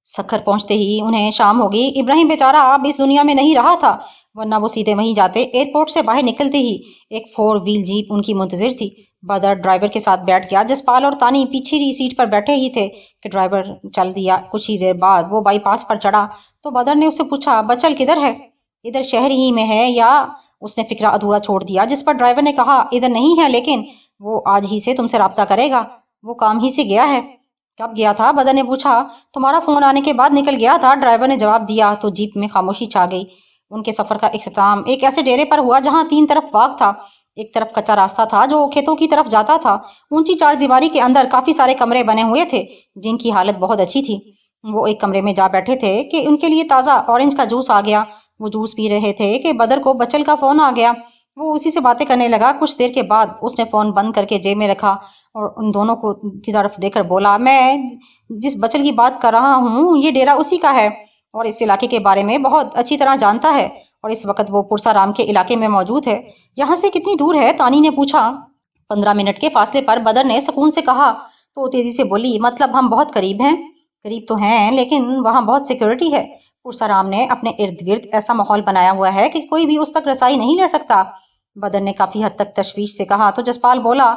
सखर पहुंचते ही उन्हें शाम हो गई। इब्राहिम बेचारा अब इस दुनिया में नहीं रहा था, वरना वो सीधे वहीं जाते। एयरपोर्ट से बाहर निकलते ही एक 4 व्हील जीप उनकी मुंतजिर थी। बदर ड्राइवर के साथ बैठ गया। जसपाल और तानी पिछली सीट पर बैठे ही थे कि ड्राइवर चल दिया। कुछ ही देर बाद वो बाईपास पर चढ़ा तो बदर ने उससे पूछा, बचल किधर है? इधर शहर ही में है या? उसने फिक्रा अधूरा छोड़ दिया। जिस पर ड्राइवर ने कहा, इधर नहीं है, लेकिन वो आज ही से तुमसे राब्ता करेगा। वो काम ही से गया है। कब गया था? बदर ने पूछा। तुम्हारा फोन आने के बाद निकल गया था, ड्राइवर ने जवाब दिया। तो जीप में खामोशी छा गई। उनके सफर का इख्तिताम एक ऐसे डेरे पर हुआ जहां 3 तरफ बाग था। एक तरफ कच्चा रास्ता था जो खेतों की तरफ जाता था। ऊंची 4 दीवारी के अंदर काफी सारे कमरे बने हुए थे जिनकी हालत बहुत अच्छी थी। वो एक कमरे में जा बैठे थे कि उनके लिए ताज़ा ऑरेंज का जूस आ गया। वो जूस पी रहे थे कि बदर को बचल का फोन आ गया। वो उसी से बातें करने लगा। कुछ देर के बाद उसने फोन बंद करके जेब में रखा और उन दोनों को की तरफ देखकर बोला, मैं जिस बचल की बात कर रहा हूँ ये डेरा उसी का है और इस इलाके के बारे में बहुत अच्छी तरह जानता है और इस वक्त वो पुरसाराम के इलाके में मौजूद है। यहाँ से कितनी दूर है? तानी ने पूछा। 15 मिनट के फासले पर, बदर ने सुकून से कहा। तो तेजी से बोली, मतलब हम बहुत करीब हैं? करीब तो हैं, लेकिन वहाँ बहुत सिक्योरिटी है। पुरसाराम ने अपने इर्द गिर्द ऐसा माहौल बनाया हुआ है कि कोई भी उस तक रसाई नहीं ले सकता। बदर ने काफी हद तक तशवीश से कहा। तो जसपाल बोला,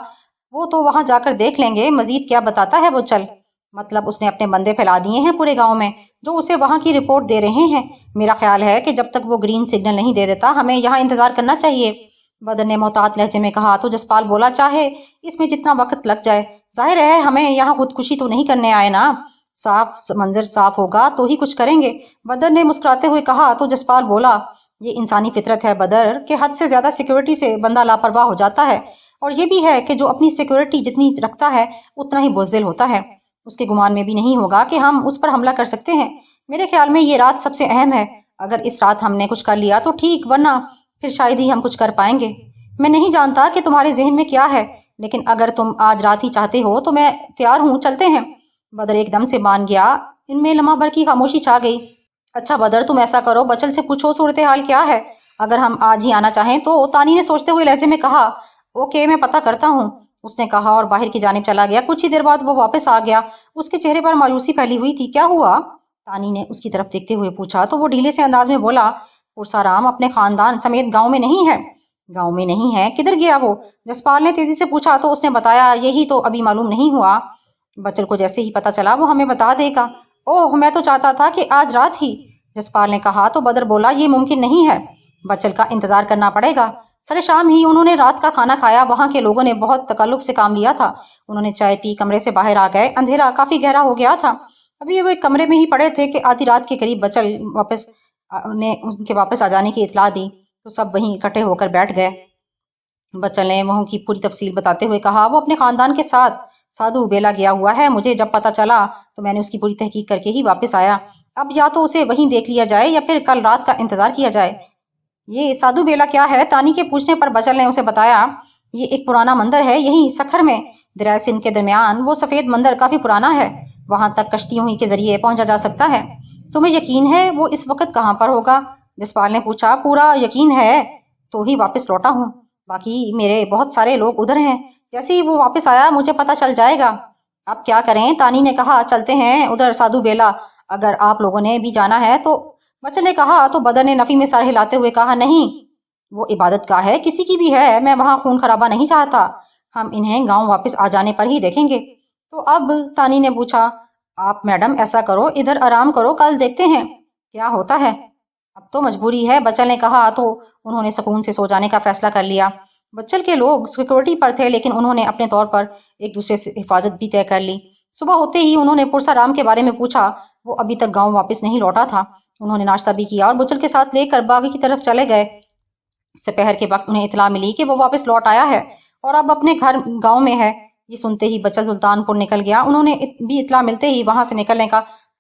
वो तो वहां जाकर देख लेंगे, मजीद क्या बताता है वो? चल, मतलब उसने अपने बंदे फैला दिए हैं पूरे गांव में जो उसे वहां की रिपोर्ट दे रहे हैं। मेरा ख्याल है कि जब तक वो ग्रीन सिग्नल नहीं दे देता हमें यहाँ इंतजार करना चाहिए। बदर ने मोहतात लहजे में कहा। तो जसपाल बोला, चाहे इसमें जितना वक्त लग जाए, जाहिर है हमें यहाँ खुदकुशी तो नहीं करने आए ना। साफ मंजर साफ होगा तो ही कुछ करेंगे, बदर ने मुस्कुराते हुए कहा। तो जसपाल बोला, ये इंसानी फितरत है बदर कि हद से ज्यादा सिक्योरिटी से बंदा लापरवाह हो जाता है, और ये भी है कि जो अपनी सिक्योरिटी जितनी रखता है उतना ही बुज़दिल होता है। उसके गुमान में भी नहीं होगा कि हम उस पर हमला कर सकते हैं। मेरे ख्याल में ये रात सबसे अहम है। अगर इस रात हमने कुछ कर लिया तो ठीक, वरना फिर शायद ही हम कुछ कर पाएंगे। मैं नहीं जानता कि तुम्हारे जहन में क्या है, लेकिन अगर तुम आज रात ही चाहते हो तो मैं तैयार हूँ, चलते हैं। बदर एकदम से मान गया। इनमें लम्हा भर की खामोशी छा गई। अच्छा बदर, तुम ऐसा करो, बचल से पूछो सूरत हाल क्या है, अगर हम आज ही आना चाहें तो। तानी ने सोचते हुए लहजे में कहा। ओके, मैं पता करता हूँ, उसने कहा और बाहर की जानिब चला गया। कुछ ही देर बाद वो वापस आ गया। उसके चेहरे पर मायूसी फैली हुई थी। क्या हुआ? तानी ने उसकी तरफ देखते हुए पूछा। तो वो ढीले से अंदाज में बोला, पुरसाराम अपने खानदान समेत गाँव में नहीं है। गाँव में नहीं है? किधर गया वो? जसपाल ने तेजी से पूछा। तो उसने बताया, यही तो अभी मालूम नहीं हुआ। बचल को जैसे ही पता चला वो हमें बता देगा। ओह, मैं तो चाहता था कि आज रात ही। जसपाल ने कहा तो बदर बोला, ये मुमकिन नहीं है, बचल का इंतजार करना पड़ेगा। सरे शाम ही उन्होंने रात का खाना खाया। वहां के लोगों ने बहुत तकल्लुफ से काम लिया था। उन्होंने चाय पी, कमरे से बाहर आ गए। अंधेरा काफी गहरा हो गया था। अभी वो एक कमरे में ही पड़े थे कि आधी रात के करीब बचल ने उनके वापस आ जाने की इतला दी तो सब वहीं इकट्ठे होकर बैठ गए। बच्चन ने वहाँ की पूरी तफसील बताते हुए कहा, वो अपने खानदान के साथ साधु बेला गया हुआ है। मुझे जब पता चला तो मैंने उसकी पूरी तहकीक करके ही वापस आया। अब या तो उसे वहीं देख लिया जाए या फिर कल रात का इंतजार किया जाए। ये साधु बेला क्या है? तानी के पूछने पर बचल ने उसे बताया, ये एक पुराना मंदिर है, यही सखर में दरिया सिंध के दरमियान। वो सफेद मंदिर काफी पुराना है, वहां तक कश्तियों ही के जरिए पहुंचा जा सकता है। तुम्हें यकीन है वो इस वक्त कहाँ पर होगा? जसपाल ने पूछा। पूरा यकीन है तो ही वापस लौटा हूँ, बाकी मेरे बहुत सारे लोग उधर हैं। जैसे ही वो वापस आया मुझे पता चल जाएगा। अब क्या करें? तानी ने कहा, चलते हैं उधर साधु बेला, अगर आप लोगों ने भी जाना है तो। बच्चन ने कहा तो बदर ने नफी में सर हिलाते हुए कहा, नहीं, वो इबादत गाह है, किसी की भी है, मैं वहां खून खराबा नहीं चाहता। हम इन्हें गांव वापस आ जाने पर ही देखेंगे। तो अब तानी ने पूछा, आप मैडम ऐसा करो, इधर आराम करो, कल देखते हैं क्या होता है। अब तो मजबूरी है, बच्चन ने कहा। तो उन्होंने सुकून से सो जाने का फैसला कर लिया। बच्चल के लोग सिक्योरिटी पर थे, लेकिन उन्होंने अपने तौर पर एक दूसरे से हिफाजत भी तय कर ली। सुबह होते ही उन्होंने पुरसाराम के बारे में पूछा। वो अभी तक गांव वापस नहीं लौटा था। उन्होंने नाश्ता भी किया और बच्चल के साथ लेकर बागी की तरफ चले गए। दोपहर के वक्त उन्हें इतला मिली कि वो वापस लौट आया है और अब अपने घर गांव में है। ये सुनते ही बच्चल सुल्तानपुर निकल गया। उन्होंने भी इतला मिलते ही वहां से निकलने का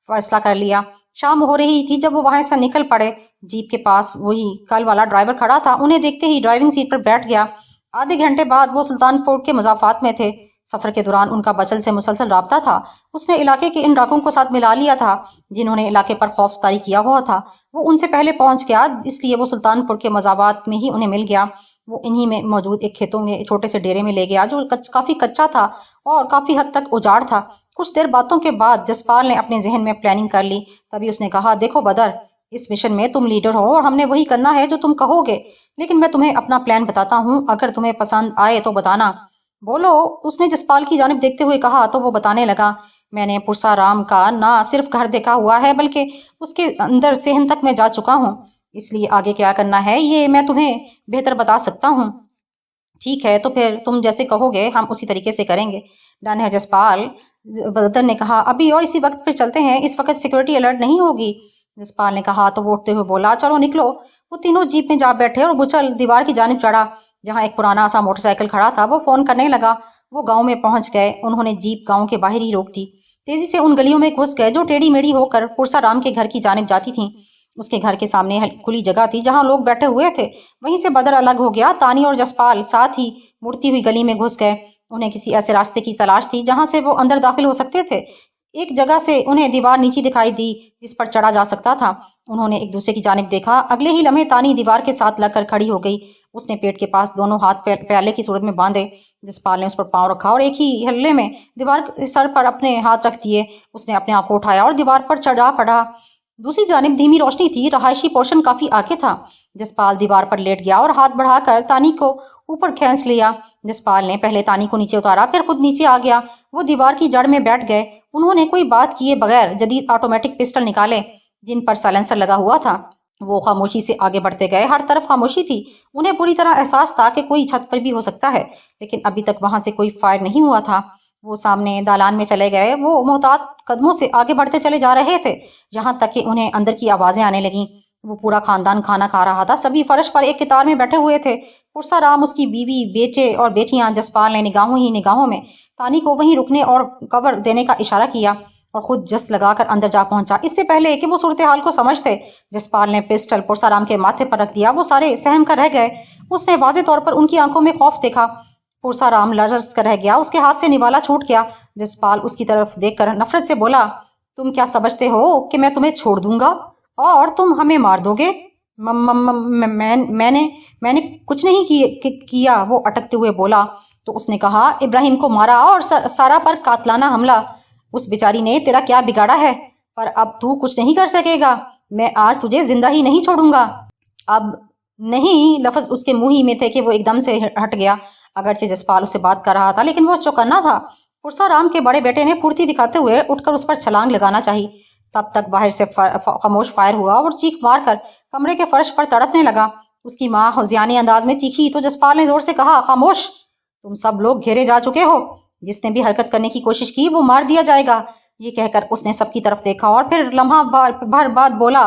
फैसला कर लिया। शाम हो रही थी जब वो वहां से निकल पड़े। जीप के पास वही कल वाला ड्राइवर खड़ा था। उन्हें देखते ही ड्राइविंग सीट पर बैठ गया। आधे घंटे बाद वो सुल्तानपुर के मुजाफात में थे। सफर के दौरान उनका बचल से मुसलसल राब्ता था। उसने इलाके के इन डाकुओं को साथ मिला लिया था जिन्होंने इलाके पर खौफ तारी किया हुआ था। वो उनसे पहले पहुंच गया, इसलिए वो सुल्तानपुर के मजाबात में ही उन्हें मिल गया। वो इन्हीं में मौजूद एक खेतों में छोटे से डेरे में ले गया जो काफी कच्चा था और काफी हद तक उजाड़ था। कुछ देर बातों के बाद जसपाल ने अपने जहन में प्लानिंग कर ली। तभी उसने कहा, देखो बदर, इस मिशन में तुम लीडर हो और हमने वही करना है जो तुम कहोगे, लेकिन मैं तुम्हें अपना प्लान बताता हूँ, अगर तुम्हें पसंद आए तो बताना। बोलो, उसने जसपाल की जानिब देखते हुए कहा। तो वो बताने लगा, मैंने पुरसाराम का ना सिर्फ घर देखा हुआ है बल्कि उसके अंदर सेहन तक मैं जा चुका हूँ, इसलिए आगे क्या करना है ये मैं तुम्हें बेहतर बता सकता हूँ। ठीक है, तो फिर तुम जैसे कहोगे हम उसी तरीके से करेंगे। डन है जसपाल, बदर ने कहा। अभी और इसी वक्त फिर चलते हैं, इस वक्त सिक्योरिटी अलर्ट नहीं होगी। जसपाल ने कहा। तो वो उठते हुए बोला, चलो निकलो। वो तीनों जीप में जा बैठे और बुचल दीवार की जानिब चढ़ा जहाँ एक पुराना सा मोटरसाइकिल खड़ा था। वो फोन करने लगा। वो गांव में पहुंच गए। उन्होंने जीप गांव के बाहर ही रोक दी। तेजी से उन गलियों में घुस गए जो टेढ़ी मेढ़ी होकर पुरसाराम के घर की जानिब जाती थीं। उसके घर के सामने खुली जगह थी जहां लोग बैठे हुए थे। वहीं से बदर अलग हो गया। तानी और जसपाल साथ ही मुड़ती हुई गली में घुस गए। उन्हें किसी ऐसे रास्ते की तलाश थी जहां से वो अंदर दाखिल हो सकते थे। एक जगह से उन्हें दीवार नीचे दिखाई दी जिस पर चढ़ा जा सकता था। उन्होंने एक दूसरे की जानिब देखा। अगले ही लम्हे तानी दीवार के साथ लगकर खड़ी हो गई। उसने पेट के पास दोनों हाथ प्याले की सूरत में बांधे। जसपाल ने उस पर पांव रखा और एक ही हल्ले में दीवार सर पर अपने हाथ रख दिए। उसने अपने आप को उठाया और दीवार पर चढ़ा पड़ा। दूसरी जानिब धीमी रोशनी थी। रहायशी पोर्शन काफी आगे था। जसपाल दीवार पर लेट गया और हाथ बढ़ाकर तानी को ऊपर खींच लिया। जसपाल ने पहले तानी को नीचे उतारा, फिर खुद नीचे आ गया। वो दीवार की जड़ में बैठ गए। उन्होंने कोई बात किए बगैर जदीद ऑटोमेटिक पिस्टल निकाले जिन पर साइलेंसर लगा हुआ था। वो खामोशी से आगे बढ़ते गए। हर तरफ खामोशी थी। उन्हें पूरी तरह एहसास था कि कोई छत पर भी हो सकता है, लेकिन अभी तक वहां से कोई फायर नहीं हुआ था। वो सामने दालान में चले गए। वो मोहतात कदमों से आगे बढ़ते चले जा रहे थे, यहाँ तक कि उन्हें अंदर की आवाजें आने लगीं। वो पूरा खानदान खाना खा रहा था। सभी फर्श पर एक कितार में बैठे हुए थे। पुरसाराम, उसकी बीवी, बेटे और बेटियां। जसपाल ने निगाहों ही निगाहों में तानी को वहीं रुकने और कवर देने का इशारा किया और खुद जस्त लगाकर अंदर जा पहुंचा। इससे पहले कि वो सूरत हाल को समझते, जसपाल ने पिस्टल पुरसाराम के माथे पर रख दिया। वो सारे सहम कर रह गए। उसने वाज़ेह तौर पर उनकी आंखों में खौफ देखा। पुरसाराम लर्ज कर रह गया। उसके हाथ से निवाला छूट गया। जसपाल उसकी तरफ देखकर नफरत से बोला, तुम क्या समझते हो कि मैं तुम्हें छोड़ दूंगा और तुम हमें मार दोगे? मैंने कुछ नहीं किया, वो अटकते हुए बोला। तो उसने कहा, इब्राहिम को मारा और सारा पर कातलाना हमला। उस बेचारी ने तेरा क्या बिगाड़ा है? पर अब तू कुछ नहीं कर सकेगा। मैं आज तुझे जिंदा ही नहीं छोड़ूंगा। अब नहीं, लफ्ज उसके मुंह ही में थे कि वो एकदम से हट गया। अगरचे जसपाल उससे बात कर रहा था, लेकिन वो चौकन्ना था। पुरसाराम के बड़े बेटे ने फुर्ती दिखाते हुए उठकर उस पर छलांग लगाना चाहिए। तब तक बाहर से खामोश फायर हुआ और चीख मार कर कमरे के फर्श पर तड़पने लगा। उसकी माँ हुज़ियानी अंदाज में चीखी तो जसपाल ने जोर से कहा, खामोश, तुम सब लोग घेरे जा चुके हो, जिसने भी हरकत करने की कोशिश की वो मार दिया जाएगा। ये कहकर उसने सबकी तरफ देखा और फिर लम्हा भर बाद बोला,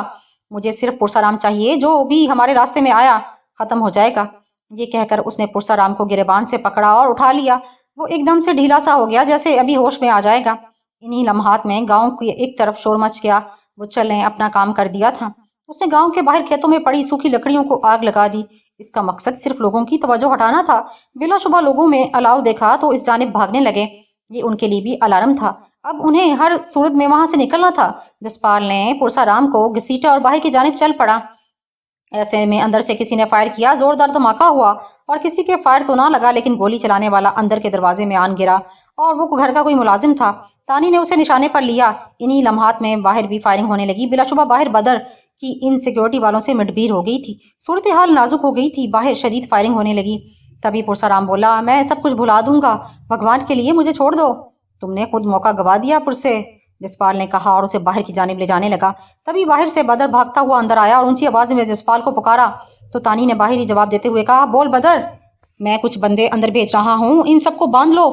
मुझे सिर्फ पुरसाराम चाहिए, जो भी हमारे रास्ते में आया खत्म हो जाएगा। ये कहकर उसने पुरसाराम को गिरेबान से पकड़ा और उठा लिया। वो एकदम से ढीला सा हो गया, जैसे अभी होश में आ जाएगा। इन्हीं लम्हात में गांव की एक तरफ शोर मच गया। बुच्चल ने अपना काम कर दिया था। उसने गांव के बाहर खेतों में पड़ी सूखी लकड़ियों को आग लगा दी। इसका मकसद सिर्फ लोगों की तवज्जो हटाना था। बिलाशुबा लोगों में अलाव देखा तो इस जानिब भागने लगे। ये उनके लिए भी अलार्म था। अब उन्हें हर सूरत में वहां से निकलना था। जसपाल ने पुरसाराम को घसीटा और बाहर की जानिब चल पड़ा। ऐसे में अंदर से किसी ने फायर किया। जोरदार धमाका हुआ और किसी के फायर तो ना लगा, लेकिन गोली चलाने वाला अंदर के दरवाजे में आन गिरा और वो घर का कोई मुलाजिम था। तानी ने उसे निशाने पर लिया। इन्हीं लम्हात में बाहर भी फायरिंग होने लगी। बिलाशुबा बाहर बदर की इन सिक्योरिटी वालों से मिडबीर हो गई थी। सूरत हाल नाजुक हो गई थी। बाहर शदीद फायरिंग होने लगी। तभी पुरसाराम बोला, मैं सब कुछ भुला दूंगा, भगवान के लिए मुझे छोड़ दो। तुमने खुद मौका गवा दिया पुरसे, जसपाल ने कहा और उसे बाहर की जानिब ले जाने लगा। तभी बाहर से बदर भागता हुआ अंदर आया और ऊंची आवाज में जसपाल को पुकारा तो तानी ने बाहर ही जवाब देते हुए कहा, बोल बदर, मैं कुछ बंदे अंदर भेज रहा हूँ, इन सबको बांध लो,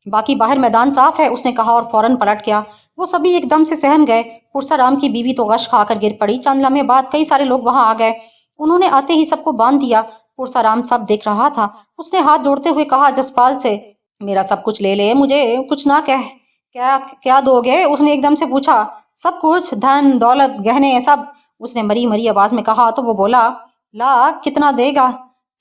बाकी बाहर मैदान साफ है, उसने कहा और फौरन पलट गया। वो सभी एकदम से सहम गए। पुरसाराम की बीवी तो गश खाकर गिर पड़ी। चंद लम्हे बाद कई सारे लोग वहां आ गए। उन्होंने आते ही सबको बांध दिया। पुरसाराम सब देख रहा था। उसने हाथ जोड़ते हुए कहा जसपाल से, मेरा सब कुछ ले ले, मुझे कुछ ना कह। क्या क्या दोगे? उसने एकदम से पूछा। सब कुछ, धन दौलत गहने सब, उसने मरी मरी आवाज में कहा। तो वो बोला, ला कितना देगा?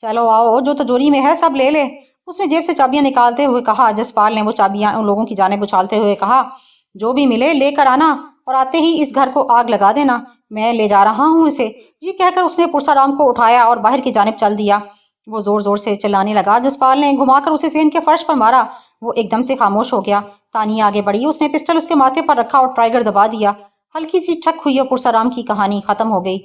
चलो आओ, जो तिजोरी में है सब ले ले। उसने जेब से चाबियां निकालते हुए कहा। जसपाल ने वो चाबियां उन लोगों की जानिब उछालते हुए कहा, जो भी मिले लेकर आना और आते ही इस घर को आग लगा देना, मैं ले जा रहा हूँ इसे। ये कहकर उसने पुरसाराम को उठाया और बाहर की जानिब चल दिया। वो जोर जोर से चिल्लाने लगा। जसपाल ने घुमाकर उसे सेन के फर्श पर मारा। वो एकदम से खामोश हो गया। तानी आगे बढ़ी। उसने पिस्टल उसके माथे पर रखा और ट्राइगर दबा दिया। हल्की सी ठक हुई और पुरसाराम की कहानी खत्म हो गई।